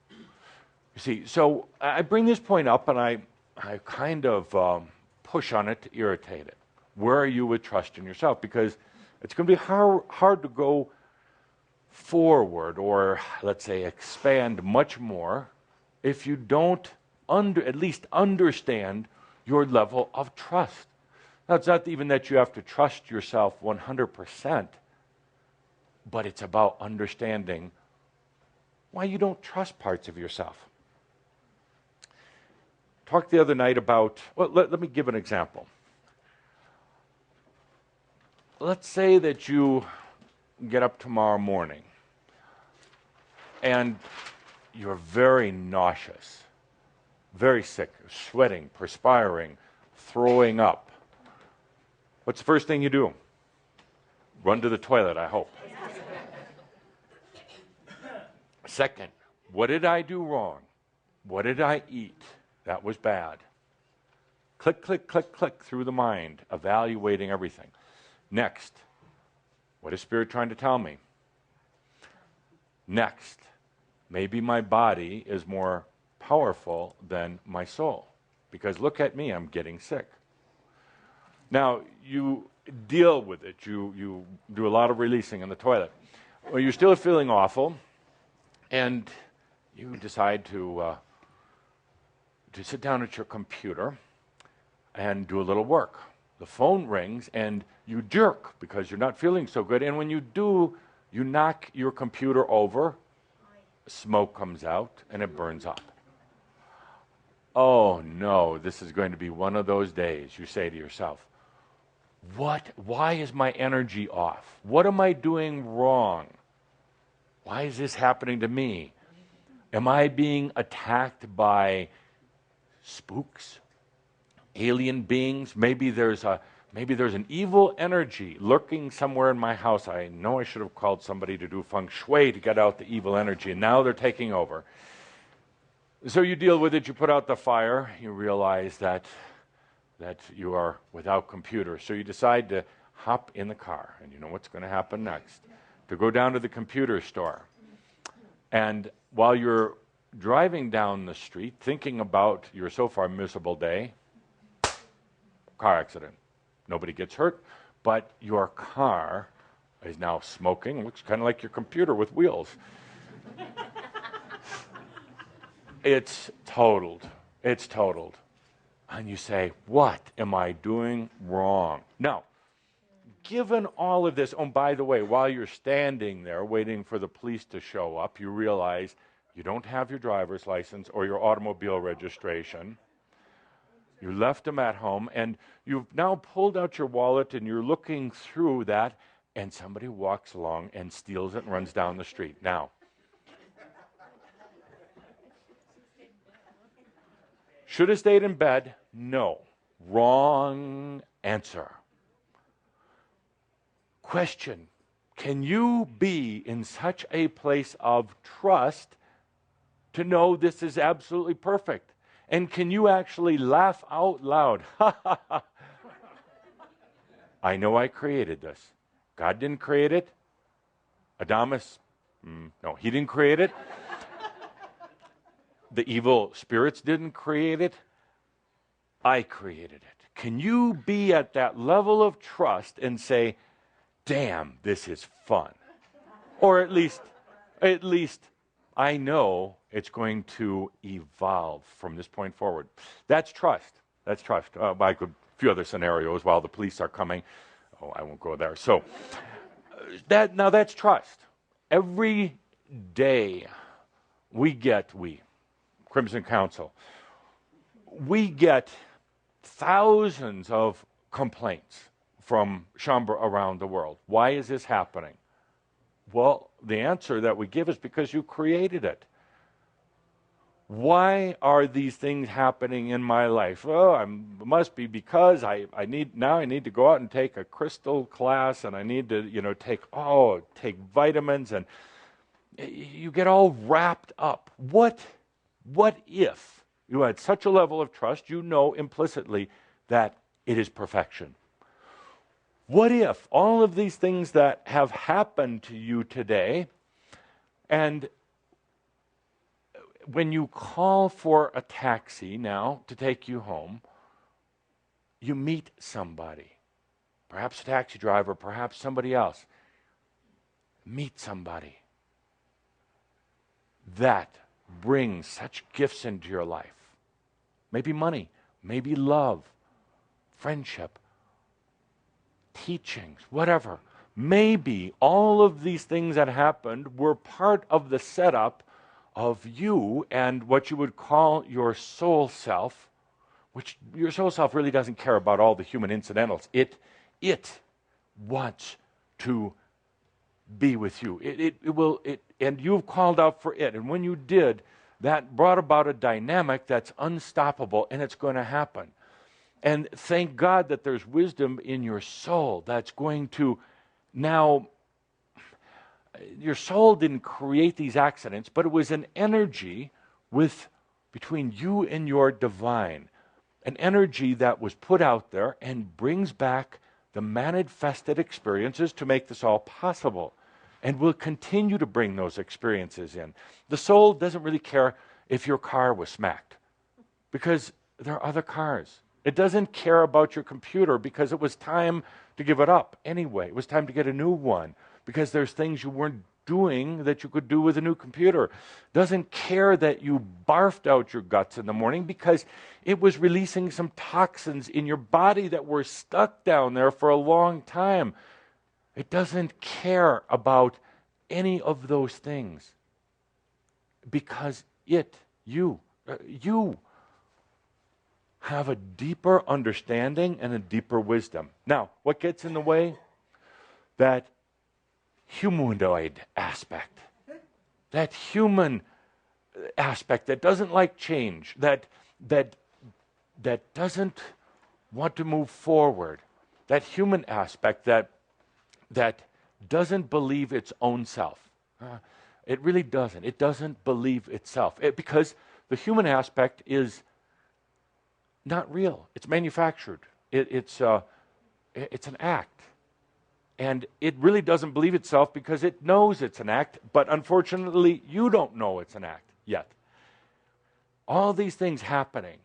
You see, so I bring this point up and I kind of push on it to irritate it. Where are you with trust in yourself? Because it's going to be hard to go forward, or let's say expand much more, if you don't at least understand your level of trust. Now, it's not even that you have to trust yourself 100%, but it's about understanding why you don't trust parts of yourself. Talked the other night about, well, let me give an example. Let's say that you get up tomorrow morning and you're very nauseous, very sick, sweating, perspiring, throwing up. What's the first thing you do? Run to the toilet, I hope. Second, what did I do wrong? What did I eat that was bad? Click, click, click, click through the mind, evaluating everything. Next, what is Spirit trying to tell me? Next, maybe my body is more powerful than my soul. Because look at me, I'm getting sick. Now, you deal with it. You do a lot of releasing in the toilet. Well, you're still feeling awful, and you decide to sit down at your computer and do a little work. The phone rings, and you jerk because you're not feeling so good. And when you do, you knock your computer over, smoke comes out, and it burns up. Oh, no, this is going to be one of those days, you say to yourself. Why is my energy off? What am I doing wrong? Why is this happening to me? Am I being attacked by spooks, alien beings? Maybe there's an evil energy lurking somewhere in my house. I know I should have called somebody to do feng shui to get out the evil energy, and now they're taking over. So you deal with it, you put out the fire, you realize that you are without computer. So you decide to hop in the car, and you know what's going to happen next. To go down to the computer store. And while you're driving down the street, thinking about your so far miserable day, car accident. Nobody gets hurt, but your car is now smoking. Looks kind of like your computer with wheels. It's totaled. It's totaled. And you say, what am I doing wrong? Now, given all of this, oh, by the way, while you're standing there waiting for the police to show up, you realize you don't have your driver's license or your automobile registration. You left them at home, and you've now pulled out your wallet, and you're looking through that, and somebody walks along and steals it and runs down the street. Now, should have stayed in bed? No. Wrong answer. Question: can you be in such a place of trust to know this is absolutely perfect? And can you actually laugh out loud? I know I created this. God didn't create it. Adamus, no, he didn't create it. The evil spirits didn't create it. I created it. Can you be at that level of trust and say, damn, this is fun? Or at least I know it's going to evolve from this point forward. That's trust. That's trust. A few other scenarios while the police are coming. Oh, I won't go there. So that's trust. Every day we, Crimson Council, we get thousands of complaints from Shambhala around the world. Why is this happening? Well, the answer that we give is because you created it. Why are these things happening in my life? Oh, it must be because I need to go out and take a crystal class, and I need to, take vitamins, and you get all wrapped up. What if you had such a level of trust, you know implicitly that it is perfection? What if all of these things that have happened to you today, and when you call for a taxi now to take you home, you meet somebody, perhaps a taxi driver, perhaps somebody else. Meet somebody that brings such gifts into your life. Maybe money, maybe love, friendship, teachings, whatever. Maybe all of these things that happened were part of the setup of you and what you would call your soul self, which your soul self really doesn't care about all the human incidentals. It wants to be with you. And you've called out for it. And when you did, that brought about a dynamic that's unstoppable, and it's going to happen. And thank God that there's wisdom in your soul that's going to now. Your soul didn't create these accidents, but it was an energy between you and your divine, an energy that was put out there and brings back the manifested experiences to make this all possible, and will continue to bring those experiences in. The soul doesn't really care if your car was smacked, because there are other cars. It doesn't care about your computer because it was time to give it up anyway. It was time to get a new one because there's things you weren't doing that you could do with a new computer. Doesn't care that you barfed out your guts in the morning because it was releasing some toxins in your body that were stuck down there for a long time. It doesn't care about any of those things because you have a deeper understanding and a deeper wisdom. Now, what gets in the way? That humanoid aspect. That human aspect that doesn't like change, that doesn't want to move forward. That human aspect that doesn't believe its own self. It really doesn't. It doesn't believe itself. Because the human aspect is not real. It's manufactured. It's an act. And it really doesn't believe itself because it knows it's an act, but unfortunately, you don't know it's an act yet. All these things happening.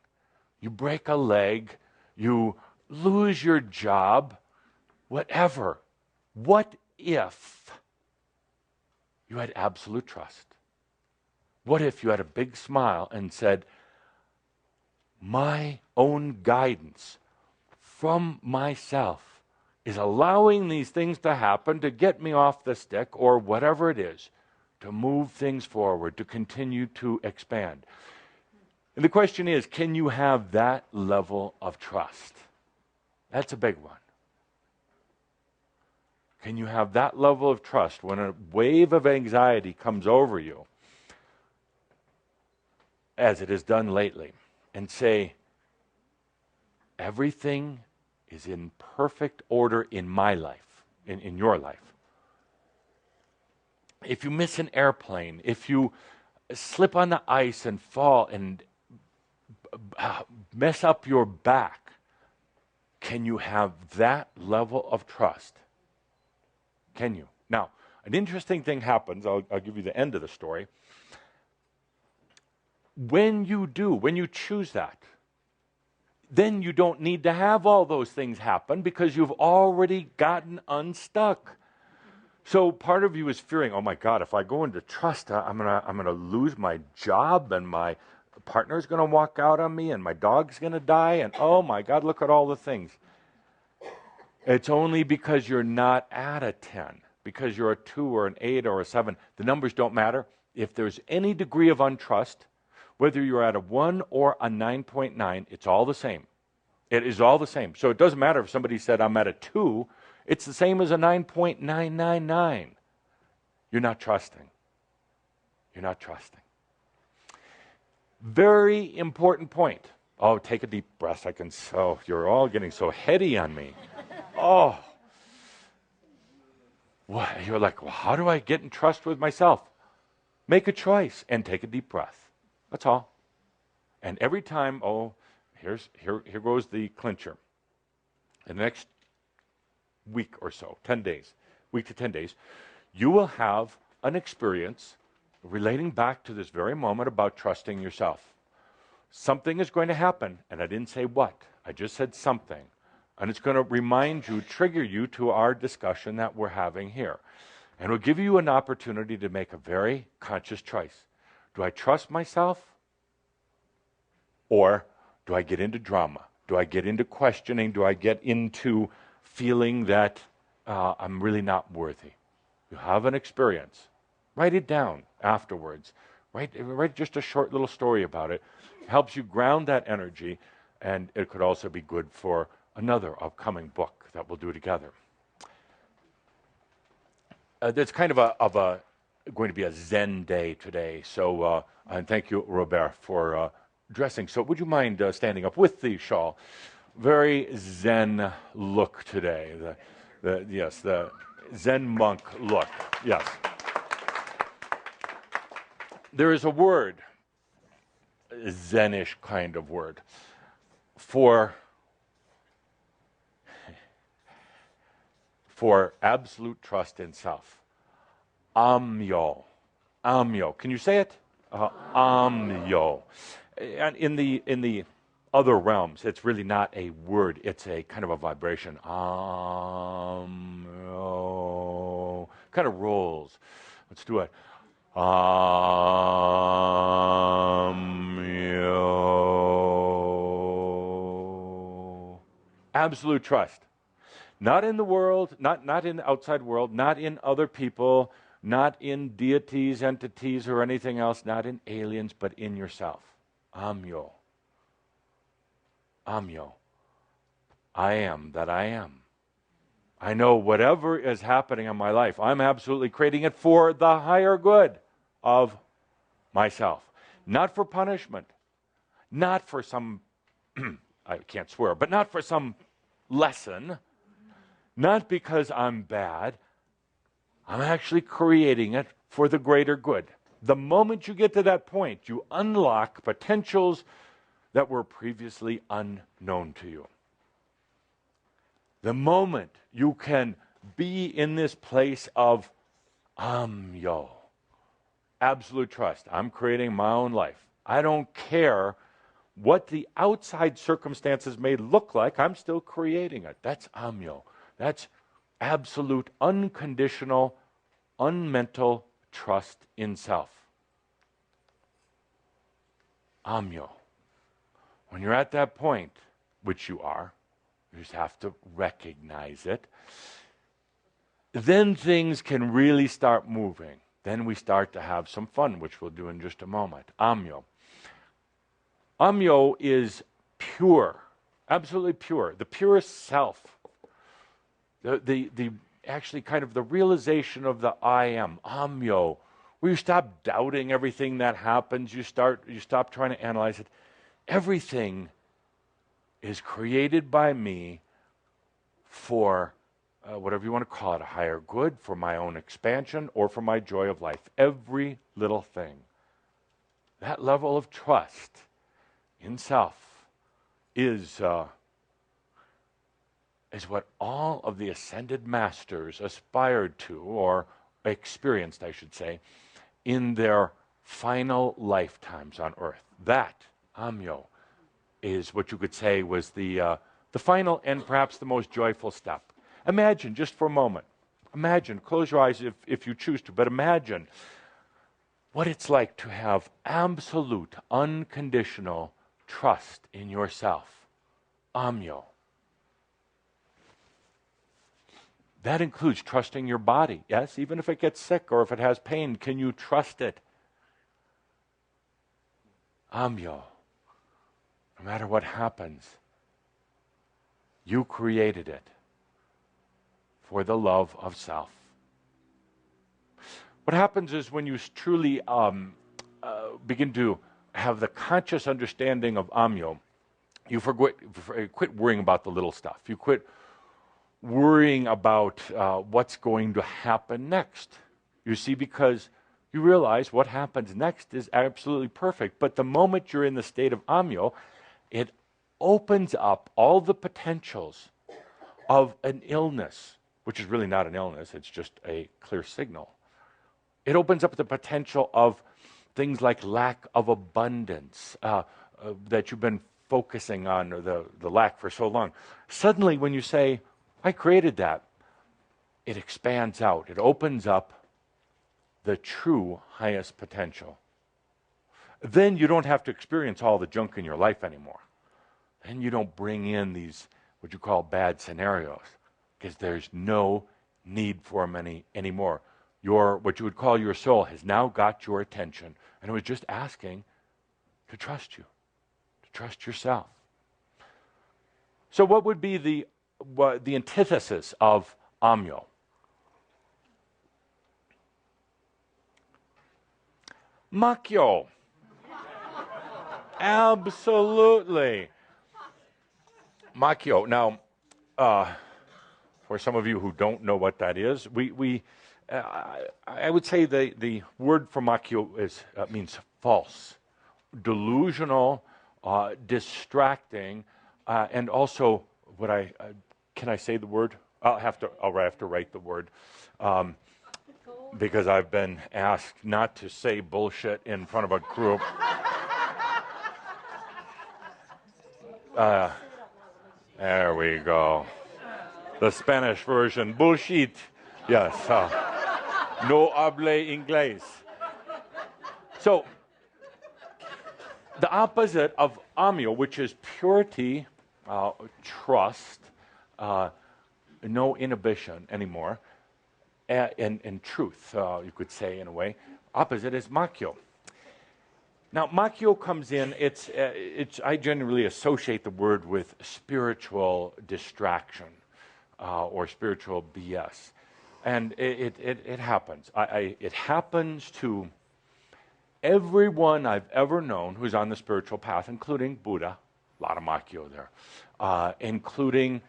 You break a leg, you lose your job, whatever. What if you had absolute trust? What if you had a big smile and said, my own guidance from myself is allowing these things to happen to get me off the stick or whatever it is, to move things forward, to continue to expand. And the question is, can you have that level of trust? That's a big one. Can you have that level of trust when a wave of anxiety comes over you, as it has done lately, and say, everything is in perfect order in my life, in your life. If you miss an airplane, if you slip on the ice and fall and mess up your back, can you have that level of trust? Can you? Now, an interesting thing happens. I'll give you the end of the story. When you choose that, then you don't need to have all those things happen because you've already gotten unstuck. So part of you is fearing, oh my God, if I go into trust, I'm gonna lose my job and my partner's gonna walk out on me and my dog's gonna die and oh my God, look at all the things. It's only because you're not at a 10, because you're a 2 or an 8 or a 7. The numbers don't matter. If there's any degree of untrust, whether you're at a 1 or a 9.9, it's all the same. It is all the same. So it doesn't matter if somebody said, I'm at a 2, it's the same as a 9.999. You're not trusting. You're not trusting. Very important point. Oh, take a deep breath. You're all getting so heady on me. Oh. What? You're like, well, how do I get in trust with myself? Make a choice and take a deep breath. That's all. And every time, here goes the clincher. In the next week or so, 10 days, week to 10 days, you will have an experience relating back to this very moment about trusting yourself. Something is going to happen, and I didn't say what. I just said something. And it's going to remind you, trigger you to our discussion that we're having here. And it'll give you an opportunity to make a very conscious choice. Do I trust myself? Or do I get into drama? Do I get into questioning? Do I get into feeling that I'm really not worthy? You have an experience. Write it down afterwards. Write just a short little story about it. It helps you ground that energy, and it could also be good for another upcoming book that we'll do together. It's kind of going to be a Zen day today. So, and thank you, Robert, for dressing. So, would you mind standing up with the shawl? Very Zen look today. The Zen monk look. Yes. There is a word, a Zenish kind of word, for absolute trust in self. AHMYO. AHMYO. Can you say it? AHMYO. And in the other realms, it's really not a word, it's a kind of a vibration. AHMYO. Kind of rolls. Let's do it. AHMYO. Absolute trust. Not in the world, not in the outside world, not in other people, not in deities, entities, or anything else, not in aliens, but in yourself. AHMYO. AHMYO. I am that I am. I know whatever is happening in my life, I'm absolutely creating it for the higher good of myself. Not for punishment. Not for some, I can't swear, but not for some lesson. Not because I'm bad. I'm actually creating it for the greater good. The moment you get to that point, you unlock potentials that were previously unknown to you. The moment you can be in this place of AHMYO, absolute trust. I'm creating my own life. I don't care what the outside circumstances may look like. I'm still creating it. That's AHMYO. That's absolute, unconditional, unmental trust in self. AHMYO. When you're at that point, which you are, you just have to recognize it, then things can really start moving. Then we start to have some fun, which we'll do in just a moment. AHMYO. AHMYO is pure, absolutely pure, the purest self. The actually kind of the realization of the I am, AHMYO, where you stop doubting everything that happens, you stop trying to analyze it. Everything is created by me for whatever you want to call it, a higher good, for my own expansion, or for my joy of life. Every little thing. That level of trust in self is what all of the ascended masters aspired to, or experienced, I should say, in their final lifetimes on earth. That, AHMYO, is what you could say was the final and perhaps the most joyful step. Imagine, just for a moment, imagine, close your eyes if you choose to, but imagine what it's like to have absolute, unconditional trust in yourself. AHMYO. That includes trusting your body. Yes, even if it gets sick or if it has pain, can you trust it? AHMYO. No matter what happens, you created it for the love of self. What happens is when you truly begin to have the conscious understanding of AHMYO, you quit worrying about the little stuff. You quit worrying about what's going to happen next. You see, because you realize what happens next is absolutely perfect. But the moment you're in the state of AHMYO, it opens up all the potentials of an illness, which is really not an illness, it's just a clear signal. It opens up the potential of things like lack of abundance that you've been focusing on, or the lack for so long. Suddenly, when you say, I created that, it expands out. It opens up the true highest potential. Then you don't have to experience all the junk in your life anymore. Then you don't bring in these, what you call bad scenarios, because there's no need for them anymore. What you would call your soul has now got your attention, and it was just asking to trust you, to trust yourself. So what would be the antithesis of AHMYO? Makyo. Absolutely. Makyo. Now, for some of you who don't know what that is, I would say the word for Makyo means false, delusional, distracting, and also can I say the word? I'll have to write the word. because I've been asked not to say bullshit in front of a group. There we go. The Spanish version, bullshit. Yes. No hable inglés. So, the opposite of AHMYO, which is purity, trust, no inhibition anymore, and truth, you could say in a way. Opposite is AHMYO. Now, AHMYO comes in, I generally associate the word with spiritual distraction or spiritual BS. And it happens. It happens to everyone I've ever known who's on the spiritual path, including Buddha, a lot of AHMYO there, including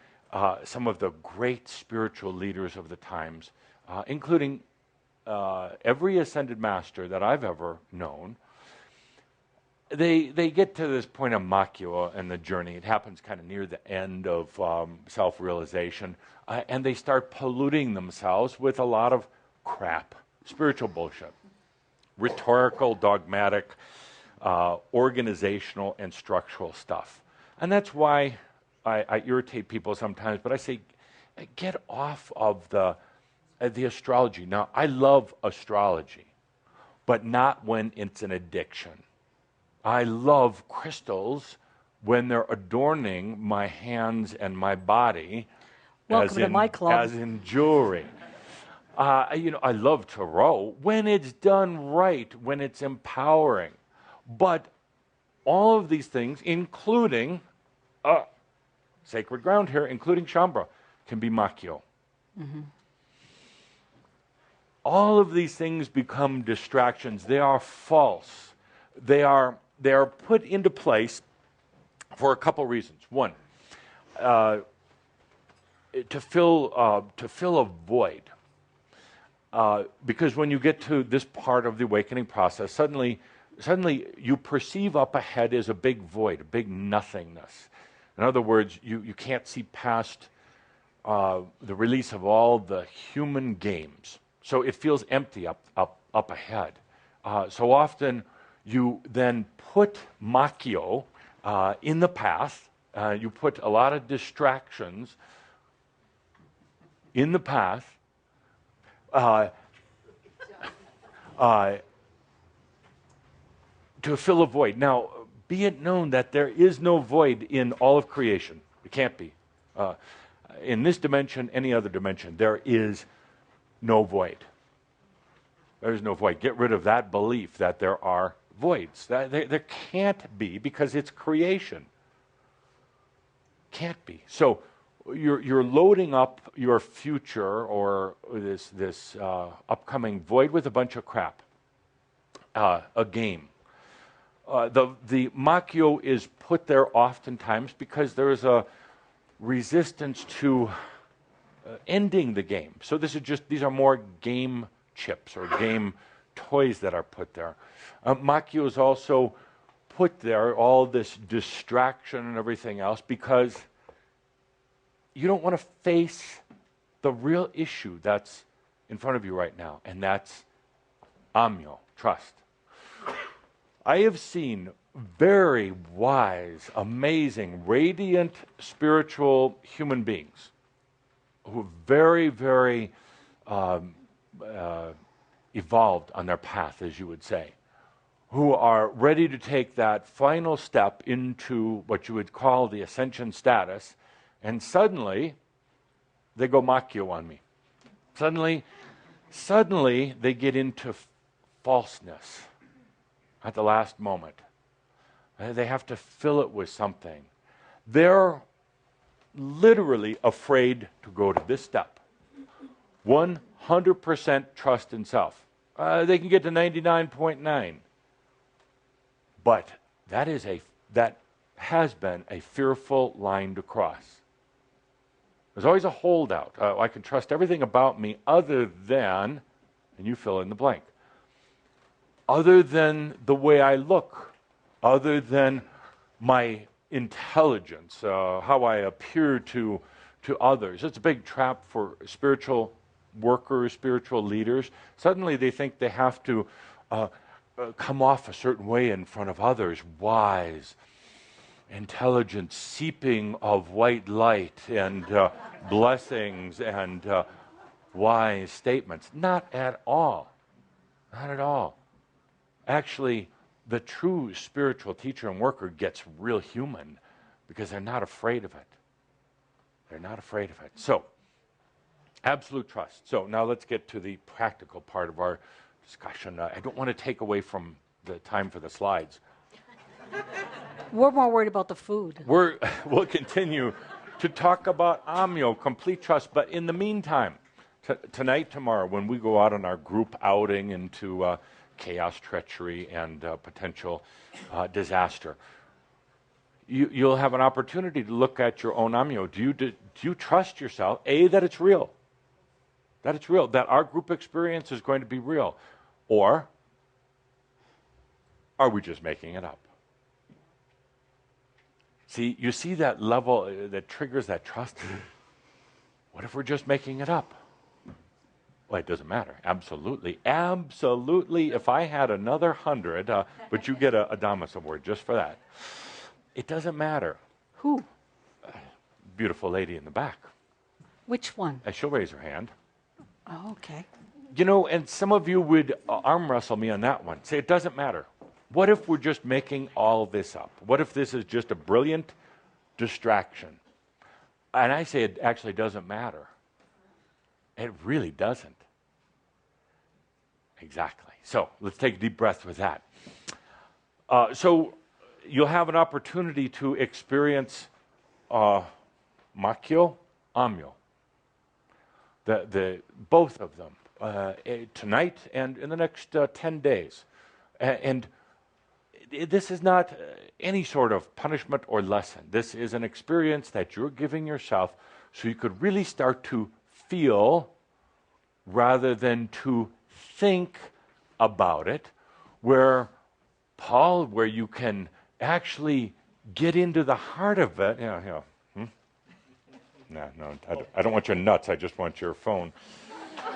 some of the great spiritual leaders of the times, including every ascended master that I've ever known. They get to this point of AHMYO and the journey. It happens kind of near the end of self-realization, and they start polluting themselves with a lot of crap, spiritual bullshit, rhetorical, dogmatic, organizational, and structural stuff. And that's why I irritate people sometimes, but I say, get off of the astrology. Now, I love astrology, but not when it's an addiction. I love crystals when they're adorning my hands and my body. Welcome to my club. As in jewelry. I love tarot when it's done right, when it's empowering. But all of these things, including sacred ground here, including Shambhala, can be AHMYO. Mm-hmm. All of these things become distractions. They are false. They are put into place for a couple reasons. One, to fill a void. Because when you get to this part of the awakening process, suddenly you perceive up ahead as a big void, a big nothingness. In other words, you can't see past the release of all the human games. So it feels empty up ahead. So often you then put AHMYO in the path. You put a lot of distractions in the path to fill a void. Now, be it known that there is no void in all of creation. It can't be. In this dimension, any other dimension, there is no void. There is no void. Get rid of that belief that there are voids. There can't be, because it's creation. Can't be. So you're loading up your future or this upcoming void with a bunch of crap. A game. The AHMYO is put there oftentimes because there is a resistance to ending the game. So these are more game chips or game toys that are put there. AHMYO is also put there, all this distraction and everything else, because you don't want to face the real issue that's in front of you right now, and that's AHMYO, trust. I have seen very wise, amazing, radiant, spiritual human beings who are very, very evolved on their path, as you would say, who are ready to take that final step into what you would call the ascension status, and suddenly they go AHMYO on me. Suddenly they get into falseness at the last moment. They have to fill it with something. They're literally afraid to go to this step. 100% trust in self. They can get to 99.9. But that has been a fearful line to cross. There's always a holdout. I can trust everything about me other than, and you fill in the blank, other than the way I look, other than my intelligence, how I appear to others. It's a big trap for spiritual workers, spiritual leaders, suddenly they think they have to come off a certain way in front of others, wise, intelligent, seeping of white light and blessings and wise statements. Not at all. Not at all. Actually, the true spiritual teacher and worker gets real human because they're not afraid of it. They're not afraid of it. So, absolute trust. So now let's get to the practical part of our discussion. I don't want to take away from the time for the slides. We're more worried about the food. We'll continue to talk about AHMYO, complete trust. But in the meantime, tonight, tomorrow, when we go out on our group outing into chaos, treachery, and potential disaster, you'll have an opportunity to look at your own AHMYO. Do you trust yourself, A, that it's real? That it's real, that our group experience is going to be real? Or are we just making it up? See, you see that level that triggers that trust? What if we're just making it up? Well, it doesn't matter. Absolutely. Absolutely. If I had another 100, but you get a Damas Award just for that. It doesn't matter. Who? Beautiful lady in the back. Which one? She'll raise her hand. Oh, okay. You know, and some of you would arm wrestle me on that one. Say, it doesn't matter. What if we're just making all this up? What if this is just a brilliant distraction? And I say it actually doesn't matter. It really doesn't. Exactly. So let's take a deep breath with that. So you'll have an opportunity to experience AHMYO, AHMYO. Both of them tonight and in the next 10 days. And this is not any sort of punishment or lesson. This is an experience that you're giving yourself so you could really start to feel rather than to think about it, where you can actually get into the heart of it. Yeah. No, I don't want your nuts. I just want your phone.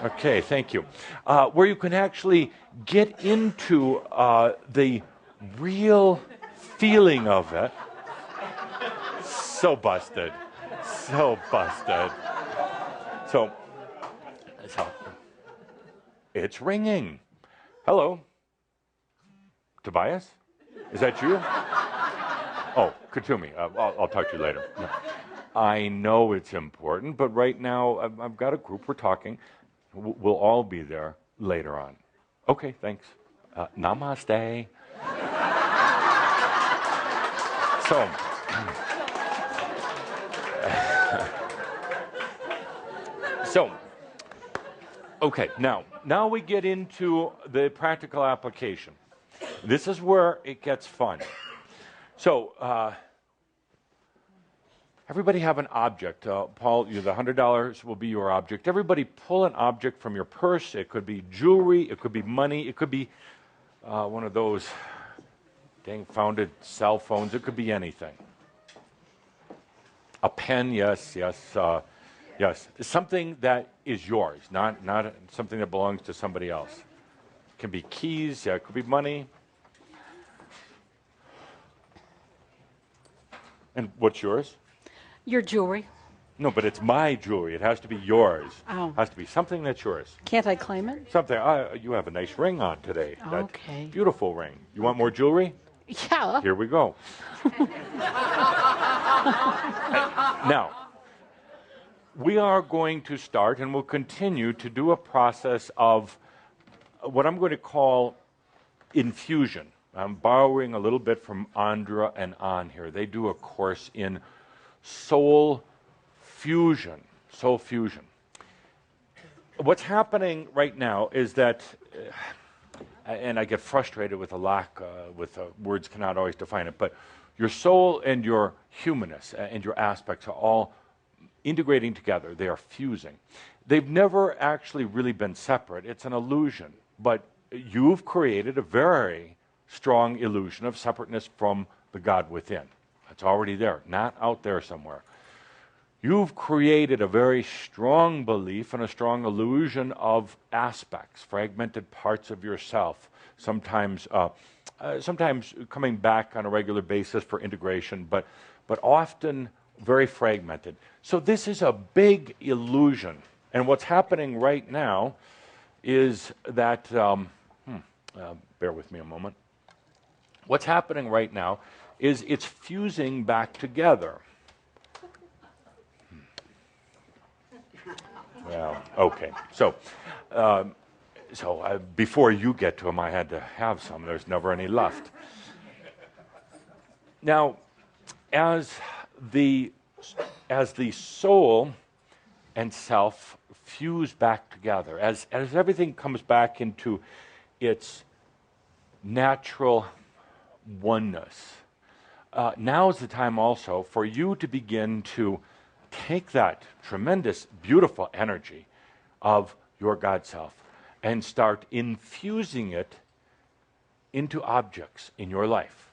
Okay, thank you. Where you can actually get into the real feeling of it. So busted. So busted. So it's ringing. Hello. Tobias? Is that you? Oh, Katumi. I'll talk to you later. No. I know it's important, but right now I've got a group. We're talking. We'll all be there later on. Okay, thanks. Namaste. Okay, now we get into the practical application. This is where it gets fun. So, everybody have an object. Paul, the $100 will be your object. Everybody pull an object from your purse. It could be jewelry. It could be money. It could be one of those dang-founded cell phones. It could be anything. A pen, yes. Yes, something that is yours, not something that belongs to somebody else. It can be keys, it could be money. And what's yours? Your jewelry. No, but it's my jewelry. It has to be yours. Oh. It has to be something that's yours. Can't I claim it? Something. You have a nice ring on today. Okay. That beautiful ring. You want more jewelry? Yeah. Here we go. Now, we are going to start, and we'll continue to do a process of what I'm going to call infusion. I'm borrowing a little bit from Andra and An here. They do a course in soul fusion. Soul fusion. What's happening right now is that, and I get frustrated with the lack, words cannot always define it, but your soul and your humanness and your aspects are all integrating together. They are fusing. They've never actually really been separate. It's an illusion. But you've created a very strong illusion of separateness from the God within. It's already there, not out there somewhere. you've created a very strong belief and a strong illusion of aspects, fragmented parts of yourself, sometimes coming back on a regular basis for integration, but often very fragmented. So this is a big illusion. And what's happening right now is that, bear with me a moment. What's happening right now is it's fusing back together. Well, okay. So, before you get to them, I had to have some. There's never any left. Now, as the soul and self fuse back together, as everything comes back into its natural oneness, now is the time also for you to begin to take that tremendous, beautiful energy of your God self and start infusing it into objects in your life.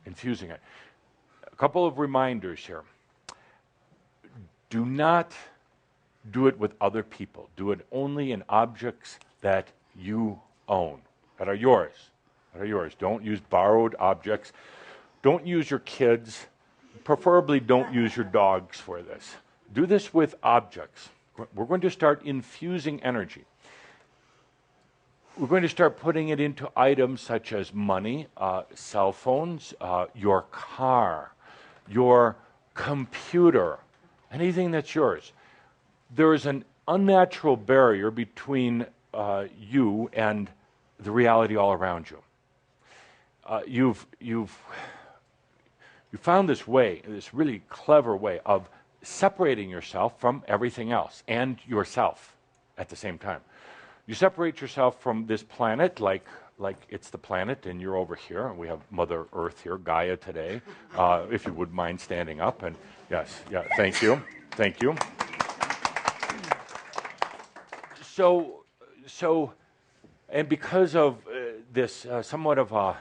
Infusing it. A couple of reminders here. Do not do it with other people. Do it only in objects that you own, that are yours. That are yours. Don't use borrowed objects. Don't use your kids. Preferably don't use your dogs for this. Do this with objects. We're going to start infusing energy. We're going to start putting it into items such as money, cell phones, your car, your computer, anything that's yours. There is an unnatural barrier between you and the reality all around you. You found this way, this really clever way of separating yourself from everything else and yourself at the same time. You separate yourself from this planet like it's the planet and you're over here, and we have Mother Earth here, Gaia today, if you would mind standing up. And yes, yeah, thank you. Thank you. So, and because of this somewhat of a,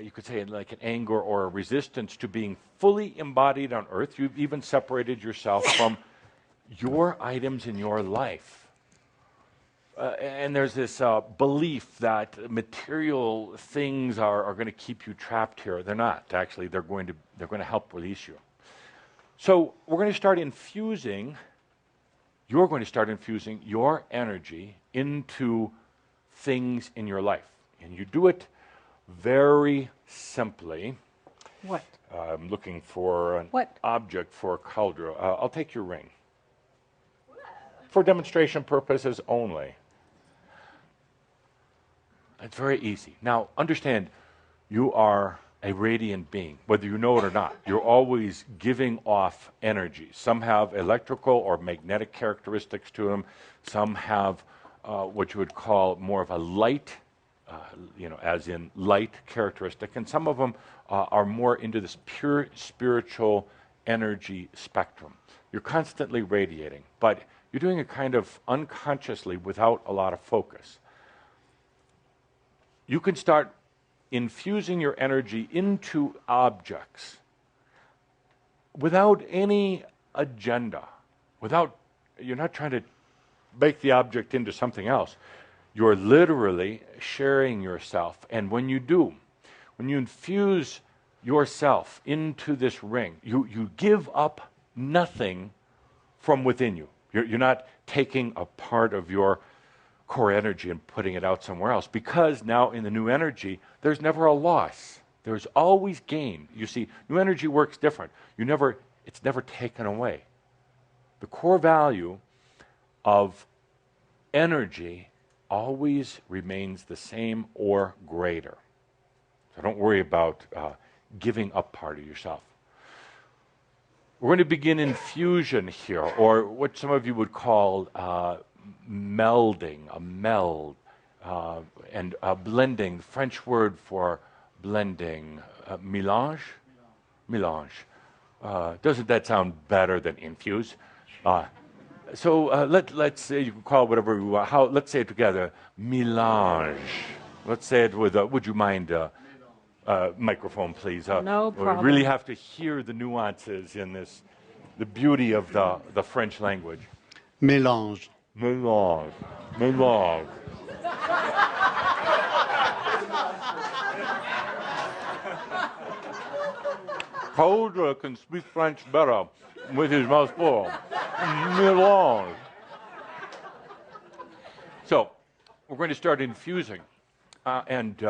you could say like an anger or a resistance to being fully embodied on Earth, you've even separated yourself from your items in your life. And there's this belief that material things are going to keep you trapped here. They're not. Actually, they're going to help release you. So we're going to start infusing. You're going to start infusing your energy into things in your life, and you do it very simply. What? I'm looking for an object for Cauldre. I'll take your ring. For demonstration purposes only. It's very easy. Now, understand, you are a radiant being, whether you know it or not. You're always giving off energy. Some have electrical or magnetic characteristics to them. Some have what you would call more of a light, as in light characteristic. And some of them are more into this pure spiritual energy spectrum. You're constantly radiating, but you're doing it kind of unconsciously without a lot of focus. You can start infusing your energy into objects without any agenda, you're not trying to make the object into something else. You're literally sharing yourself. And when you do, when you infuse yourself into this ring, you give up nothing from within you. You're not taking a part of your core energy and putting it out somewhere else, because now in the new energy, there's never a loss. There's always gain. You see, new energy works different. It's never taken away. The core value of energy always remains the same or greater. So don't worry about giving up part of yourself. We're going to begin infusion here, or what some of you would call melding, a meld, and blending. The French word for blending, mélange? Mélange. Doesn't that sound better than infuse? So let's say, you can call it whatever you want. Let's say it together, mélange. Let's say it with, would you mind, microphone, please? No problem. We really have to hear the nuances in this the beauty of the French language. Mélange. Mélange. Mélange. Coda can speak French better with his mouth full. Mélange. So, we're going to start infusing. And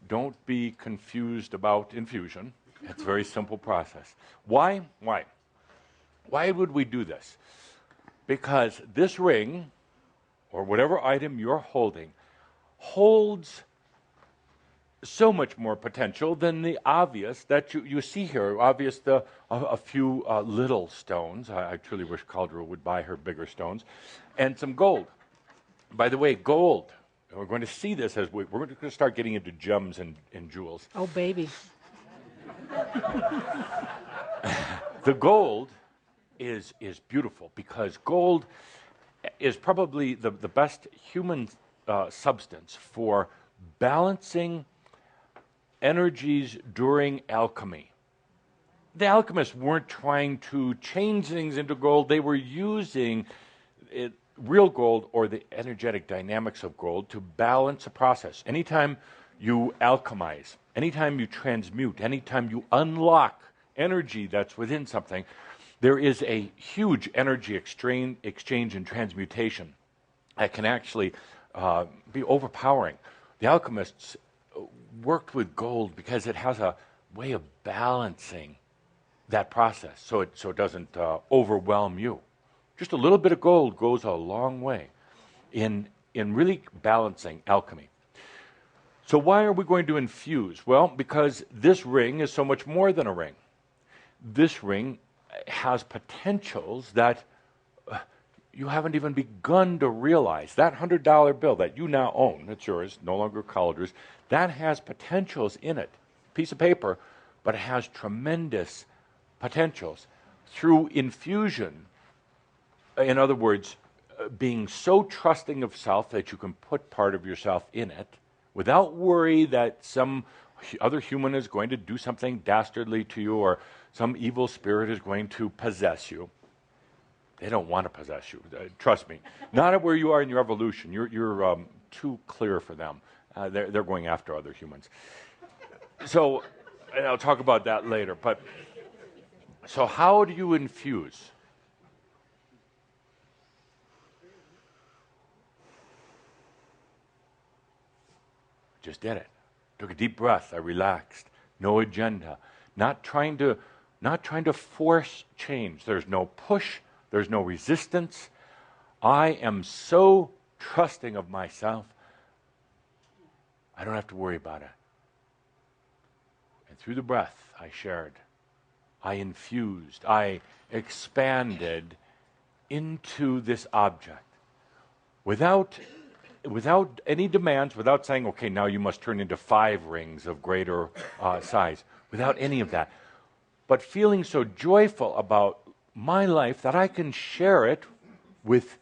don't be confused about infusion. It's a very simple process. Why? Why? Why would we do this? Because this ring, or whatever item you're holding, holds so much more potential than the obvious that you see here. Obvious, a few little stones. I truly wish Caldera would buy her bigger stones. And some gold. By the way, gold, and we're going to see this as we're going to start getting into gems and jewels. Oh, baby. The gold is beautiful because gold is probably the best human substance for balancing energies during alchemy. The alchemists weren't trying to change things into gold. They were using real gold or the energetic dynamics of gold to balance a process. Anytime you alchemize, anytime you transmute, anytime you unlock energy that's within something, there is a huge energy exchange and transmutation that can actually be overpowering. The alchemists worked with gold because it has a way of balancing that process so it doesn't overwhelm you. Just a little bit of gold goes a long way in really balancing alchemy. So why are we going to infuse? Well, because this ring is so much more than a ring. This ring has potentials that you haven't even begun to realize. That $100 bill that you now own, it's yours, no longer Caldera's, that has potentials in it. Piece of paper, but it has tremendous potentials. Through infusion, in other words, being so trusting of self that you can put part of yourself in it without worry that some other human is going to do something dastardly to you or some evil spirit is going to possess you. They don't want to possess you. Trust me. Not at where you are in your evolution. You're too clear for them. They're going after other humans. So, and I'll talk about that later. But so how do you infuse? Just did it. Took a deep breath. I relaxed. No agenda. Not trying to force change. There's no push. There's no resistance. I am so trusting of myself, I don't have to worry about it. And through the breath, I shared. I infused. I expanded into this object without any demands, without saying, okay, now you must turn into 5 rings of greater size, without any of that. But feeling so joyful about my life that I can share it with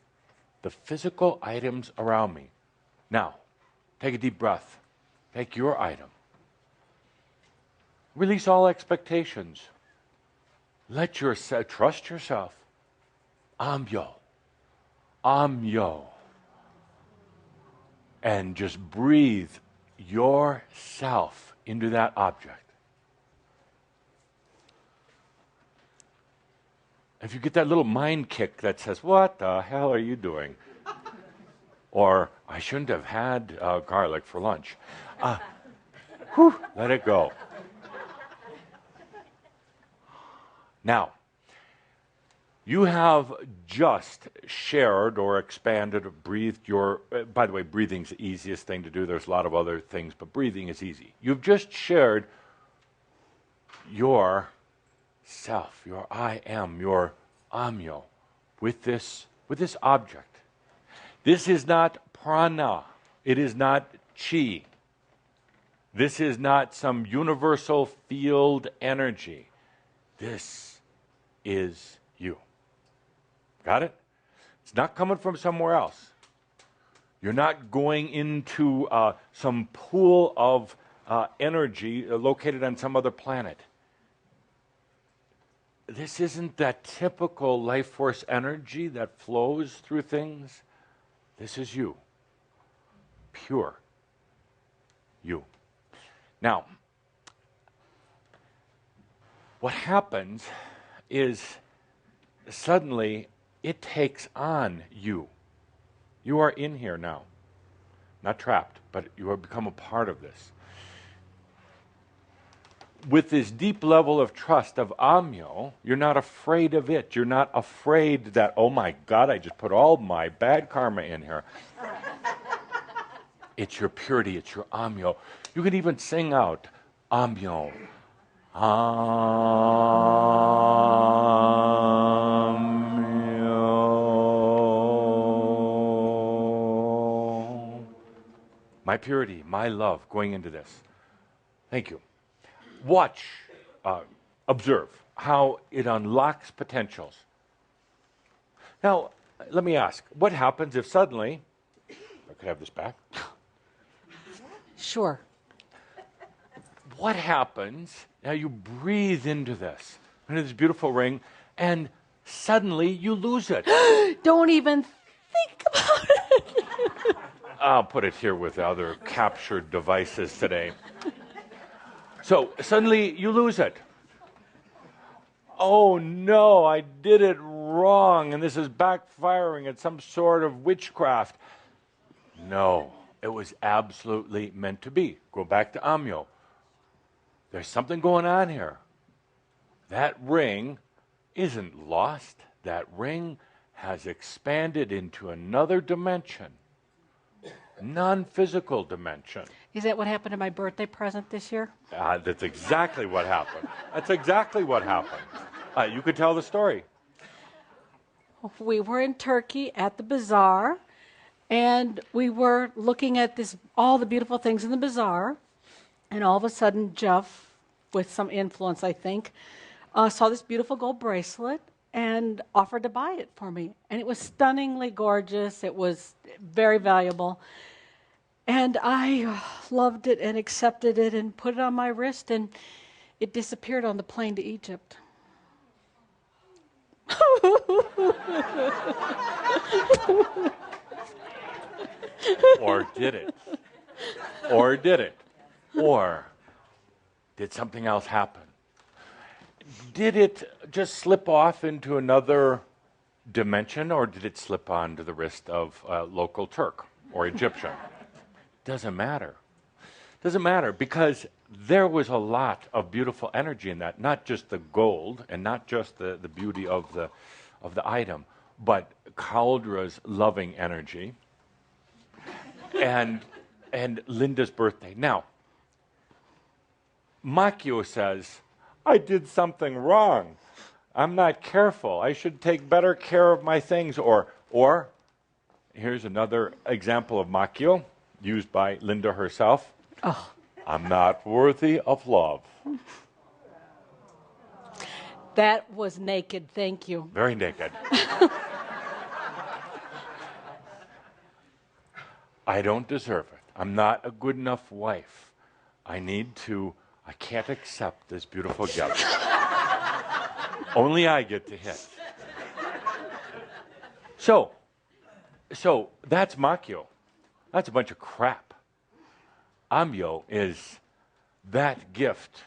the physical items around me. Now, take a deep breath. Take your item. Release all expectations. Let yourself, trust yourself. AHMYO. AHMYO. And just breathe yourself into that object. If you get that little mind kick that says, what the hell are you doing? Or, I shouldn't have had garlic for lunch. Let it go. Now, you have just shared or expanded or breathed your... by the way, breathing's the easiest thing to do. There's a lot of other things, but breathing is easy. You've just shared your self, your I am, your AHMYO, with this object. This is not prana. It is not chi. This is not some universal field energy. This is you. Got it? It's not coming from somewhere else. You're not going into some pool of energy located on some other planet. this isn't that typical life force energy that flows through things. This is you. Pure. You. Now, what happens is suddenly it takes on you. You are in here now. Not trapped, but you have become a part of this. With this deep level of trust of AHMYO, you're not afraid of it. You're not afraid that, oh my God, I just put all my bad karma in here. It's your purity, it's your AHMYO. You can even sing out, AHMYO. AHMYO. My purity, my love going into this. Thank you. Watch, observe how it unlocks potentials. Now, let me ask, what happens if suddenly, I could have this back. Sure. What happens, now you breathe into this beautiful ring, and suddenly you lose it. Don't even think about it. I'll put it here with other captured devices today. So suddenly you lose it. Oh no, I did it wrong, and this is backfiring at some sort of witchcraft. No, it was absolutely meant to be. Go back to AHMYO. There's something going on here. That ring isn't lost. That ring has expanded into another dimension, non-physical dimension. Is that what happened to my birthday present this year? That's exactly what happened. That's exactly what happened. You could tell the story. We were in Turkey at the bazaar, and we were looking at all the beautiful things in the bazaar, and all of a sudden Jeff, with some influence I think, saw this beautiful gold bracelet and offered to buy it for me. And it was stunningly gorgeous. It was very valuable. And I loved it and accepted it and put it on my wrist, and it disappeared on the plane to Egypt. Or did it? Or did it? Or did something else happen? Did it just slip off into another dimension, or did it slip onto the wrist of a local Turk or Egyptian? Doesn't matter. Doesn't matter, because there was a lot of beautiful energy in that, not just the gold and not just the beauty of the item, but Kaudra's loving energy and Linda's birthday. Now, AHMYO says, I did something wrong. I'm not careful. I should take better care of my things. Or here's another example of AHMYO, used by Linda herself. Oh. I'm not worthy of love. That was naked, thank you. Very naked. I don't deserve it. I'm not a good enough wife. I can't accept this beautiful gift. Only I get to hit. So that's AHMYO. That's a bunch of crap. AHMYO is that gift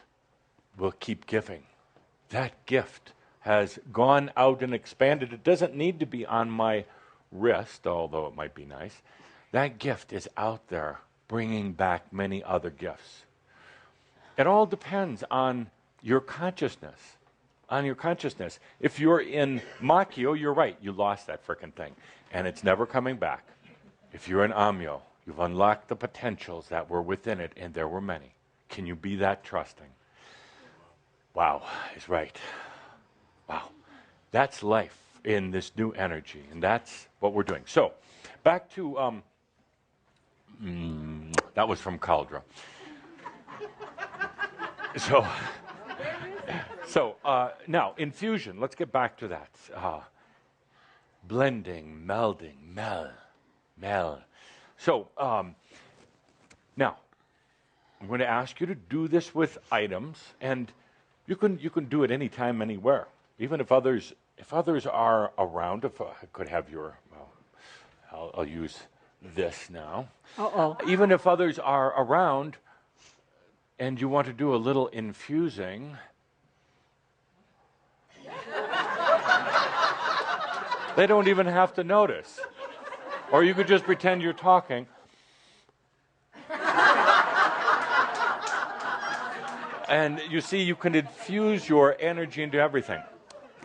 will keep giving. That gift has gone out and expanded. It doesn't need to be on my wrist, although it might be nice. That gift is out there bringing back many other gifts. It all depends on your consciousness. On your consciousness. If you're in AHMYO, you're right. You lost that frickin' thing. And it's never coming back. If you're in AHMYO, you've unlocked the potentials that were within it, and there were many. Can you be that trusting? Wow, is right. Wow. That's life in this new energy, and that's what we're doing. So, back to, that was from Caldra. So now, infusion, let's get back to that. Blending, melding, mel. So now, I'm going to ask you to do this with items, and you can do it anytime, anywhere. Even if others are around, if I could have your, well, I'll use this now. Uh-oh. Even if others are around and you want to do a little infusing, they don't even have to notice. Or you could just pretend you're talking. And you see, you can infuse your energy into everything.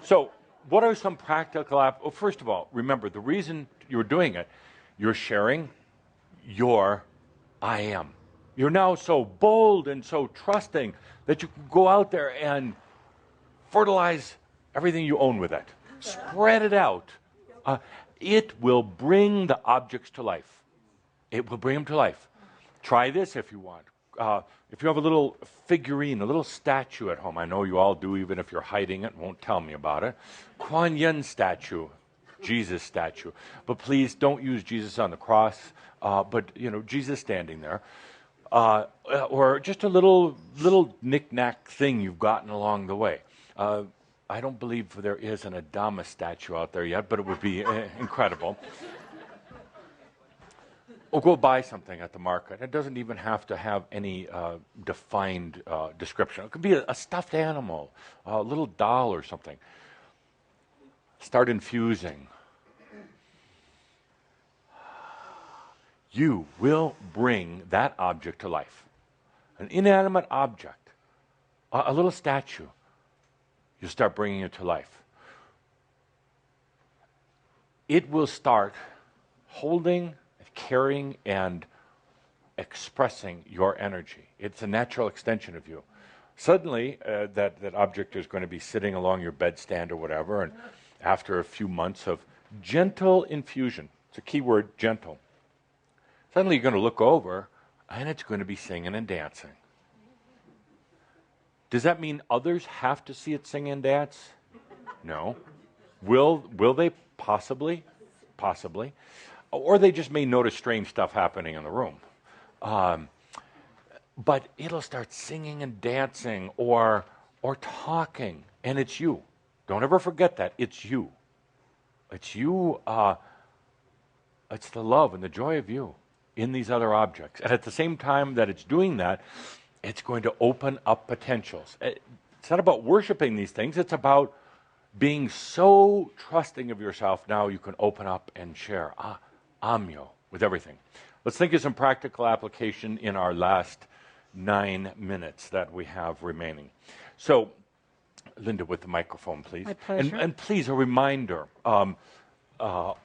So, what are some practical well, first of all, remember, the reason you're doing it, you're sharing your I am. You're now so bold and so trusting that you can go out there and fertilize everything you own with it. Spread it out. It will bring the objects to life. It will bring them to life. Try this if you want. If you have a little figurine, a little statue at home, I know you all do, even if you're hiding it, won't tell me about it. Kuan Yin statue, Jesus statue. But please don't use Jesus on the cross, but, you know, Jesus standing there. Or just a little knick-knack thing you've gotten along the way. I don't believe there is an Adama statue out there yet, but it would be incredible. Or go buy something at the market. It doesn't even have to have any defined description. It could be a stuffed animal, a little doll or something. Start infusing. You will bring that object to life. An inanimate object, a little statue, you'll start bringing it to life. It will start holding, carrying, and expressing your energy. It's a natural extension of you. Suddenly, that object is going to be sitting along your bedstand or whatever, and after a few months of gentle infusion, it's a key word, gentle, suddenly you're going to look over, and it's going to be singing and dancing. Does that mean others have to see it sing and dance? No. Will they? Possibly. Possibly. Or they just may notice strange stuff happening in the room. But it'll start singing and dancing or talking, and it's you. Don't ever forget that. It's you. It's you. It's the love and the joy of you in these other objects. And at the same time that it's doing that, it's going to open up potentials. It's not about worshiping these things. It's about being so trusting of yourself now you can open up and share. AHMYO with everything. Let's think of some practical application in our last 9 minutes that we have remaining. So, Linda, with the microphone, please. My pleasure. And please, a reminder,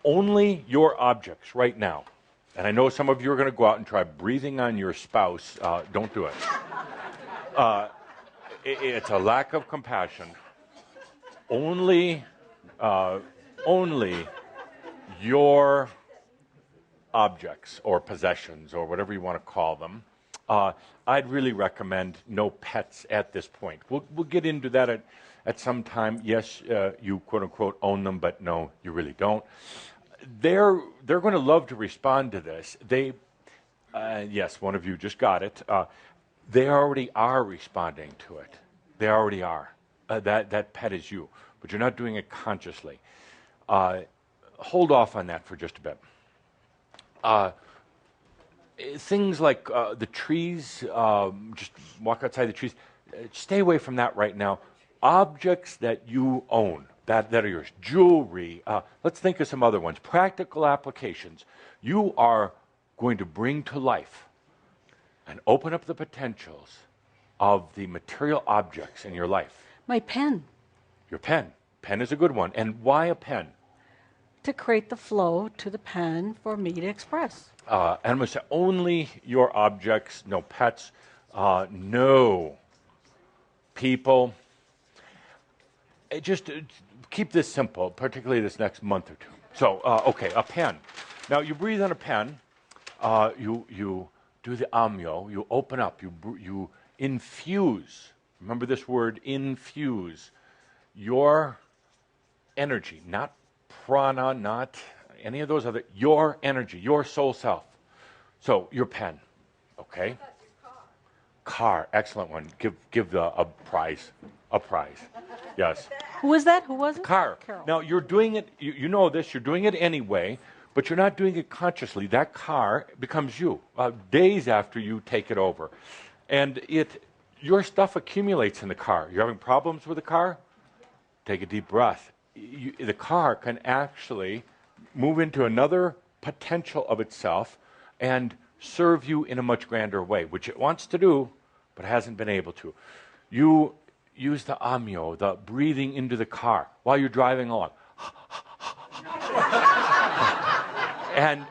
only your objects right now. And I know some of you are going to go out and try breathing on your spouse. Don't do it. It's a lack of compassion. Only your objects or possessions or whatever you want to call them. I'd really recommend no pets at this point. We'll get into that at some time. Yes, you quote unquote own them, but no, you really don't. They're going to love to respond to this. Yes, one of you just got it. They already are responding to it. They already are. That pet is you, but you're not doing it consciously. Hold off on that for just a bit. Things like the trees, just walk outside the trees. Stay away from that right now. Objects that you own, that are yours, jewelry. Let's think of some other ones. Practical applications. You are going to bring to life and open up the potentials of the material objects in your life. My pen. Your pen. Pen is a good one. And why a pen? To create the flow to the pen for me to express. And I'm going to say only your objects, no pets, no people. Just keep this simple, particularly this next month or two. So, okay, a pen. Now, you breathe on a pen. You do the AHMYO. You open up. You infuse. Remember this word, infuse. Your energy, not prana, not any of those other, your energy, your soul self. So, your pen, okay? Car, excellent one. Give a prize. Yes. Who was that? Who was it? Car. Carol. Now, you're doing it, you know this, you're doing it anyway, but you're not doing it consciously. That car becomes you days after you take it over. And your stuff accumulates in the car. You're having problems with the car? Take a deep breath. The car can actually move into another potential of itself and serve you in a much grander way, which it wants to do, but hasn't been able to. You use the AHMYO, the breathing into the car while you're driving along. And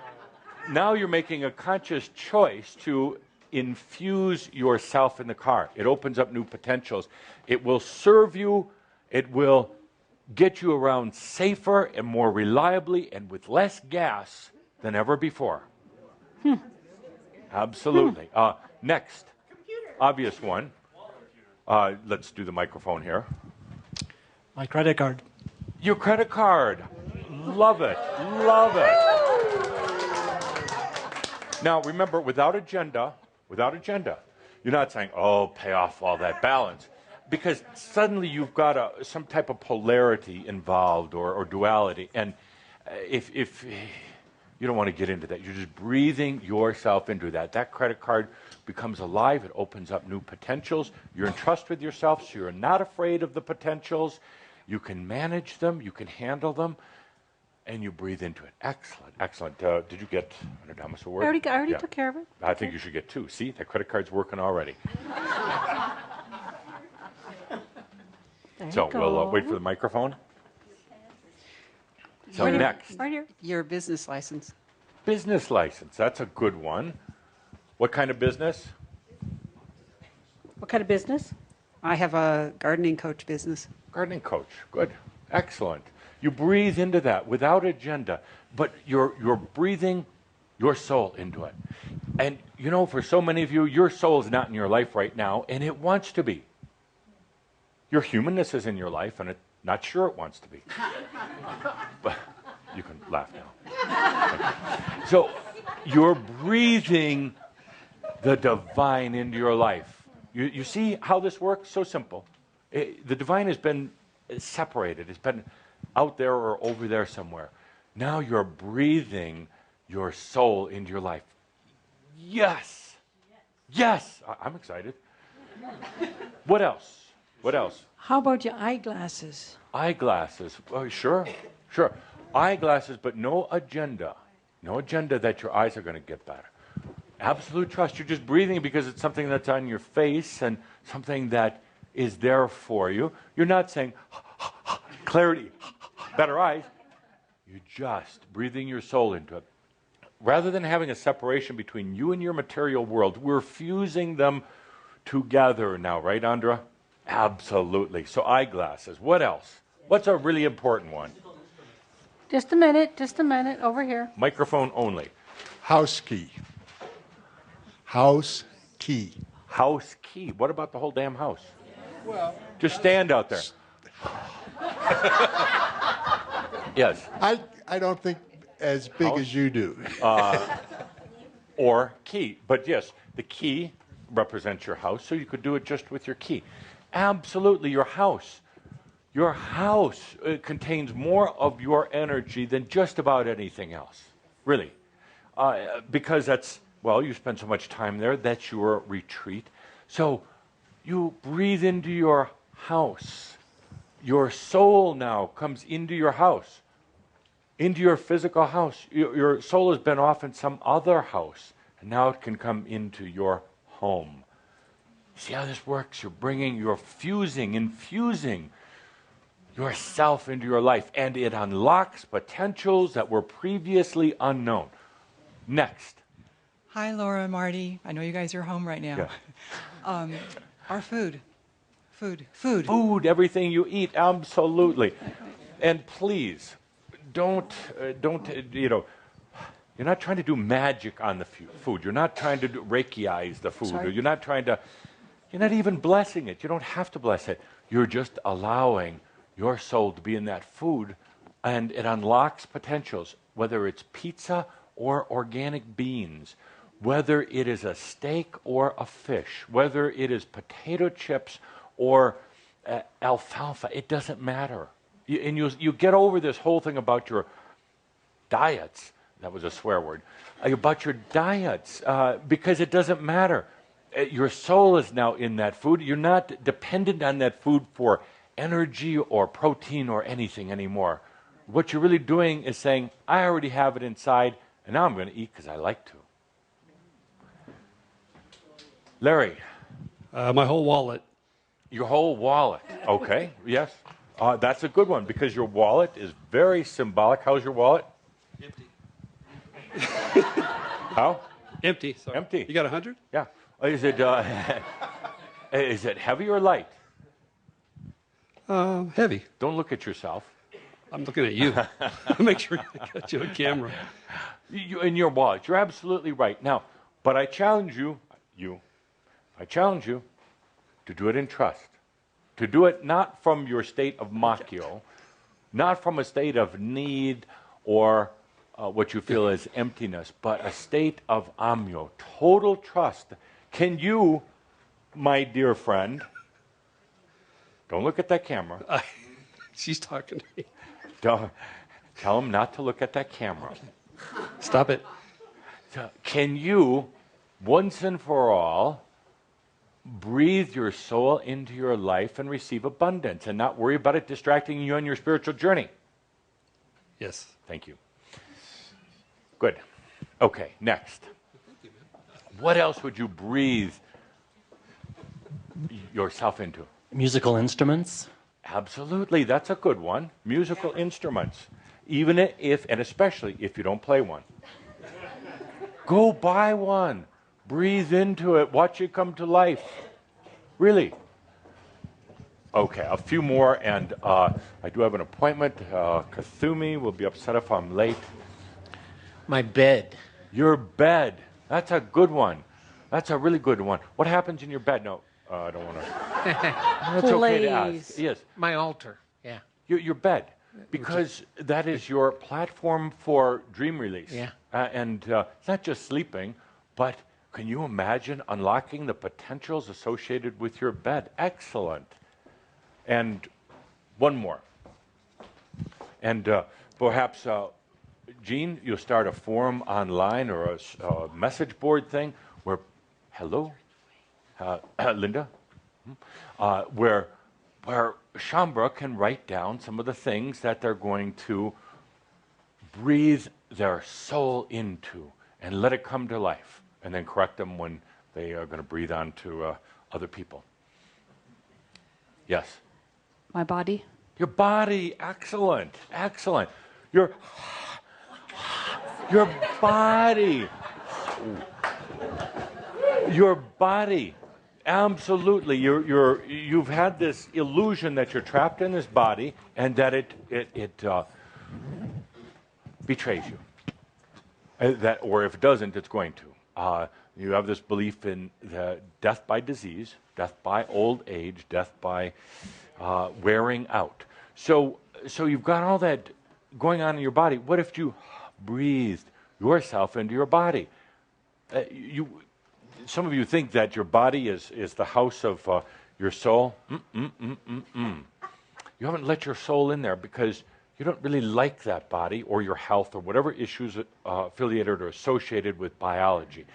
now you're making a conscious choice to infuse yourself in the car. It opens up new potentials. It will serve you. It will get you around safer and more reliably and with less gas than ever before. Absolutely. Next, obvious one. Let's do the microphone here. My credit card. Your credit card. Love it. Love it. Now, remember, without agenda, you're not saying, oh, pay off all that balance. Because suddenly you've got some type of polarity involved or duality. And if you don't want to get into that, you're just breathing yourself into that. That credit card becomes alive. It opens up new potentials. You're in trust with yourself, so you're not afraid of the potentials. You can manage them. You can handle them. And you breathe into it. Excellent, excellent. Did you get an anonymous award? I already took care of it. I think you should get 2. See, that credit card's working already. So we'll wait for the microphone. So next. Right here. Your business license. Business license. That's a good one. What kind of business? What kind of business? I have a gardening coach business. Gardening coach. Good. Excellent. You breathe into that without agenda, but you're breathing your soul into it. And, you know, for so many of you, your soul is not in your life right now, and it wants to be. Your humanness is in your life, and it's not sure it wants to be. But you can laugh now. So you're breathing the divine into your life. You see how this works? So simple. The divine has been separated. It's been out there or over there somewhere. Now you're breathing your soul into your life. Yes. Yes. I'm excited. What else? What else? How about your eyeglasses? Eyeglasses. Oh, sure. Sure. Eyeglasses, but no agenda. No agenda that your eyes are going to get better. Absolute trust. You're just breathing because it's something that's on your face and something that is there for you. You're not saying, clarity, better eyes. You're just breathing your soul into it. Rather than having a separation between you and your material world, we're fusing them together now, right, Andra? Absolutely. So eyeglasses. What else? What's a really important one? Just a minute, over here. Microphone only. House key. House key. House key. What about the whole damn house? Well, just stand out there. Yes. I don't think as big House? as you do. Or key. But yes, the key represents your house, so you could do it just with your key. Absolutely, your house. Your house contains more of your energy than just about anything else. Really. Because that's, well, you spend so much time there, that's your retreat. So you breathe into your house. Your soul now comes into your house, into your physical house. Your soul has been off in some other house, and now it can come into your home. See how this works? You're fusing, infusing yourself into your life, and it unlocks potentials that were previously unknown. Next. Hi, Laura and Marty. I know you guys are home right now. Yeah. Our food. Food. Food, everything you eat, absolutely. And please, don't, you're not trying to do magic on the food. You're not trying to Reiki-ize the food. Sorry? You're not even blessing it. You don't have to bless it. You're just allowing your soul to be in that food, and it unlocks potentials, whether it's pizza or organic beans, whether it is a steak or a fish, whether it is potato chips or alfalfa. It doesn't matter. And you get over this whole thing about your diets. That was a swear word. About your diets, because it doesn't matter. Your soul is now in that food. You're not dependent on that food for energy or protein or anything anymore. What you're really doing is saying, I already have it inside, and now I'm going to eat because I like to. Larry. My whole wallet. Your whole wallet. Okay, yes. That's a good one because your wallet is very symbolic. How's your wallet? Empty. How? Empty. Sorry. Empty. You got 100? Yeah. Is it is it heavy or light? Heavy. Don't look at yourself. I'm looking at you. Make sure I got you a camera. In your wallet. You're absolutely right. Now, but I challenge you, I challenge you to do it in trust. To do it not from your state of AHMYO, not from a state of need or what you feel is emptiness, but a state of AHMYO, total trust. Can you, my dear friend, don't look at that camera. She's talking to me. Don't, tell him not to look at that camera. Stop it. Can you, once and for all, breathe your soul into your life and receive abundance and not worry about it distracting you on your spiritual journey? Yes. Thank you. Good. Okay, next. What else would you breathe yourself into? Musical instruments. Absolutely, that's a good one. Musical instruments. Even if, and especially if you don't play one. Go buy one. Breathe into it. Watch it come to life. Really. Okay, a few more, and I do have an appointment. Kathumi will be upset if I'm late. My bed. Your bed. That's a good one. That's a really good one. What happens in your bed? No, I don't want to. It's okay to ask. Yes. My altar. Yeah. Your bed. Because that is your platform for dream release. Yeah. And it's not just sleeping, but can you imagine unlocking the potentials associated with your bed? Excellent. And one more. And perhaps, Gene, you'll start a forum online or a message board thing where, hello, Linda, where Shambra can write down some of the things that they're going to breathe their soul into and let it come to life, and then correct them when they are going to breathe onto other people. Yes? My body. Your body, excellent, excellent. Your body. Your body. Absolutely. You've had this illusion that you're trapped in this body and that it betrays you. Or if it doesn't, it's going to. You have this belief in death by disease, death by old age, death by wearing out. So you've got all that going on in your body. What if you breathed yourself into your body? Some of you think that your body is the house of your soul. You haven't let your soul in there because you don't really like that body or your health or whatever issues affiliated or associated with biology.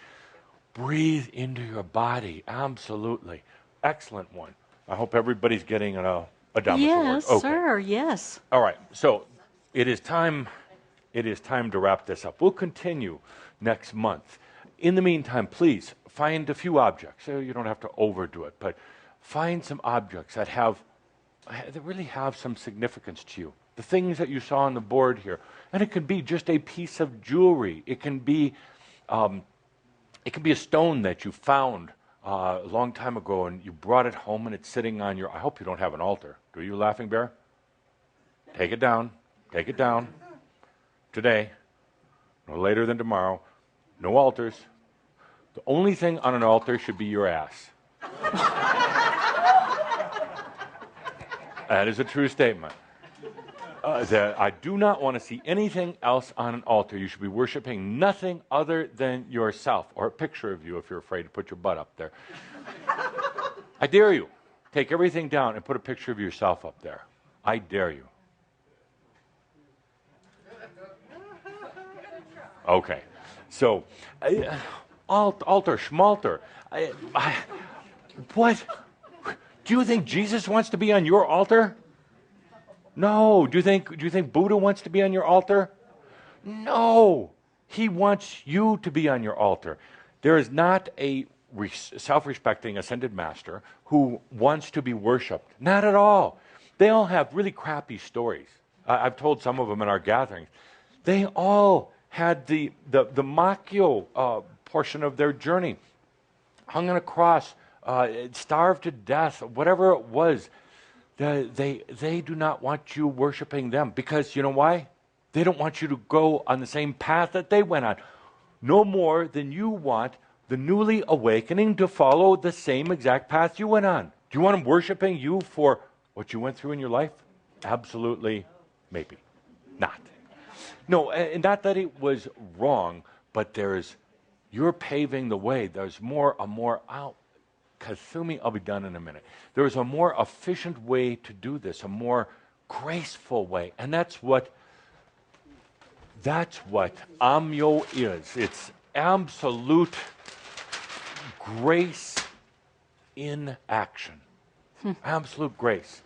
Breathe into your body. Absolutely. Excellent one. I hope everybody's getting a Adamus Yes, award. Okay. sir, yes. All right, so it is time to wrap this up. We'll continue next month. In the meantime, please find a few objects. You don't have to overdo it, but find some objects that really have some significance to you. The things that you saw on the board here, and it can be just a piece of jewelry. It can be a stone that you found a long time ago, and you brought it home, and it's sitting on your. I hope you don't have an altar. Do you, Laughing Bear? Take it down. Take it down. Today, no later than tomorrow. No altars. The only thing on an altar should be your ass. That is a true statement. That I do not want to see anything else on an altar. You should be worshiping nothing other than yourself, or a picture of you if you're afraid to put your butt up there. I dare you. take everything down and put a picture of yourself up there. I dare you. Okay. So, altar, schmalter. What? Do you think Jesus wants to be on your altar? No. Do you think Buddha wants to be on your altar? No. He wants you to be on your altar. There is not a self-respecting ascended master who wants to be worshipped. Not at all. They all have really crappy stories. I've told some of them in our gatherings. They all had the AHMYO portion of their journey, hung on a cross, starved to death, whatever it was. They do not want you worshiping them because you know why? They don't want you to go on the same path that they went on. No more than you want the newly awakening to follow the same exact path you went on. Do you want them worshiping you for what you went through in your life? Absolutely, maybe not. No, and not that it was wrong, but you're paving the way. There's a more Kasumi, I'll be done in a minute. There's a more efficient way to do this, a more graceful way. And that's what AHMYO is. It's absolute grace in action. Absolute grace.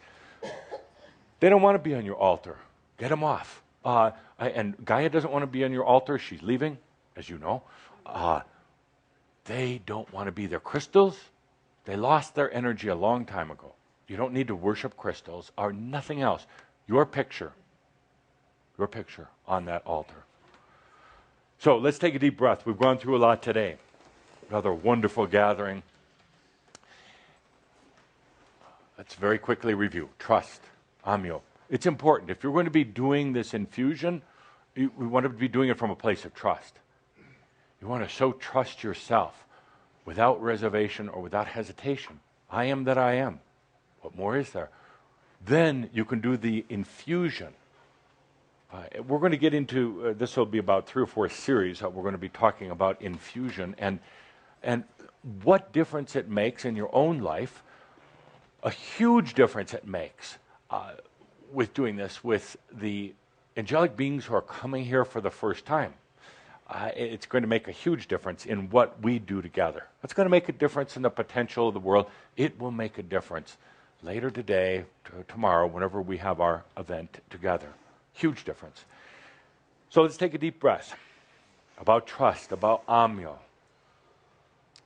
They don't want to be on your altar. Get them off. And Gaia doesn't want to be on your altar. She's leaving, as you know. They don't want to be there. Crystals, they lost their energy a long time ago. You don't need to worship crystals or nothing else. Your picture on that altar. So let's take a deep breath. We've gone through a lot today. Another wonderful gathering. Let's very quickly review. Trust, AHMYO. It's important. If you're going to be doing this infusion, we want to be doing it from a place of trust. You want to so trust yourself without reservation or without hesitation. I am that I am. What more is there? Then you can do the infusion. We're going to get into, this will be about 3 or 4 series that we're going to be talking about infusion and what difference it makes in your own life. A huge difference it makes with doing this with the angelic beings who are coming here for the first time. It's going to make a huge difference in what we do together. It's going to make a difference in the potential of the world. It will make a difference later today, tomorrow, whenever we have our event together. Huge difference. So let's take a deep breath about trust, about AHMYO.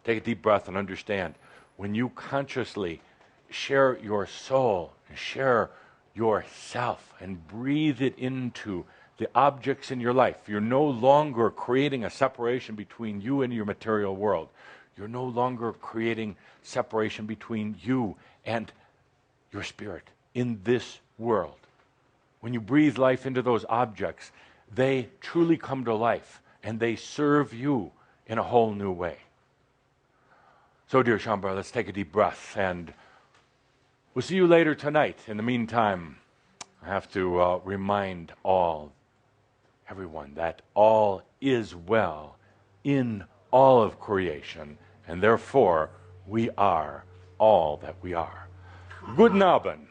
Take a deep breath and understand when you consciously share your soul and share yourself and breathe it into the objects in your life. You're no longer creating a separation between you and your material world. You're no longer creating separation between you and your spirit in this world. When you breathe life into those objects, they truly come to life and they serve you in a whole new way. So, dear Shambhala, let's take a deep breath and we'll see you later tonight. In the meantime, I have to remind everyone, that all is well in all of creation, and therefore we are all that we are. Guten Abend.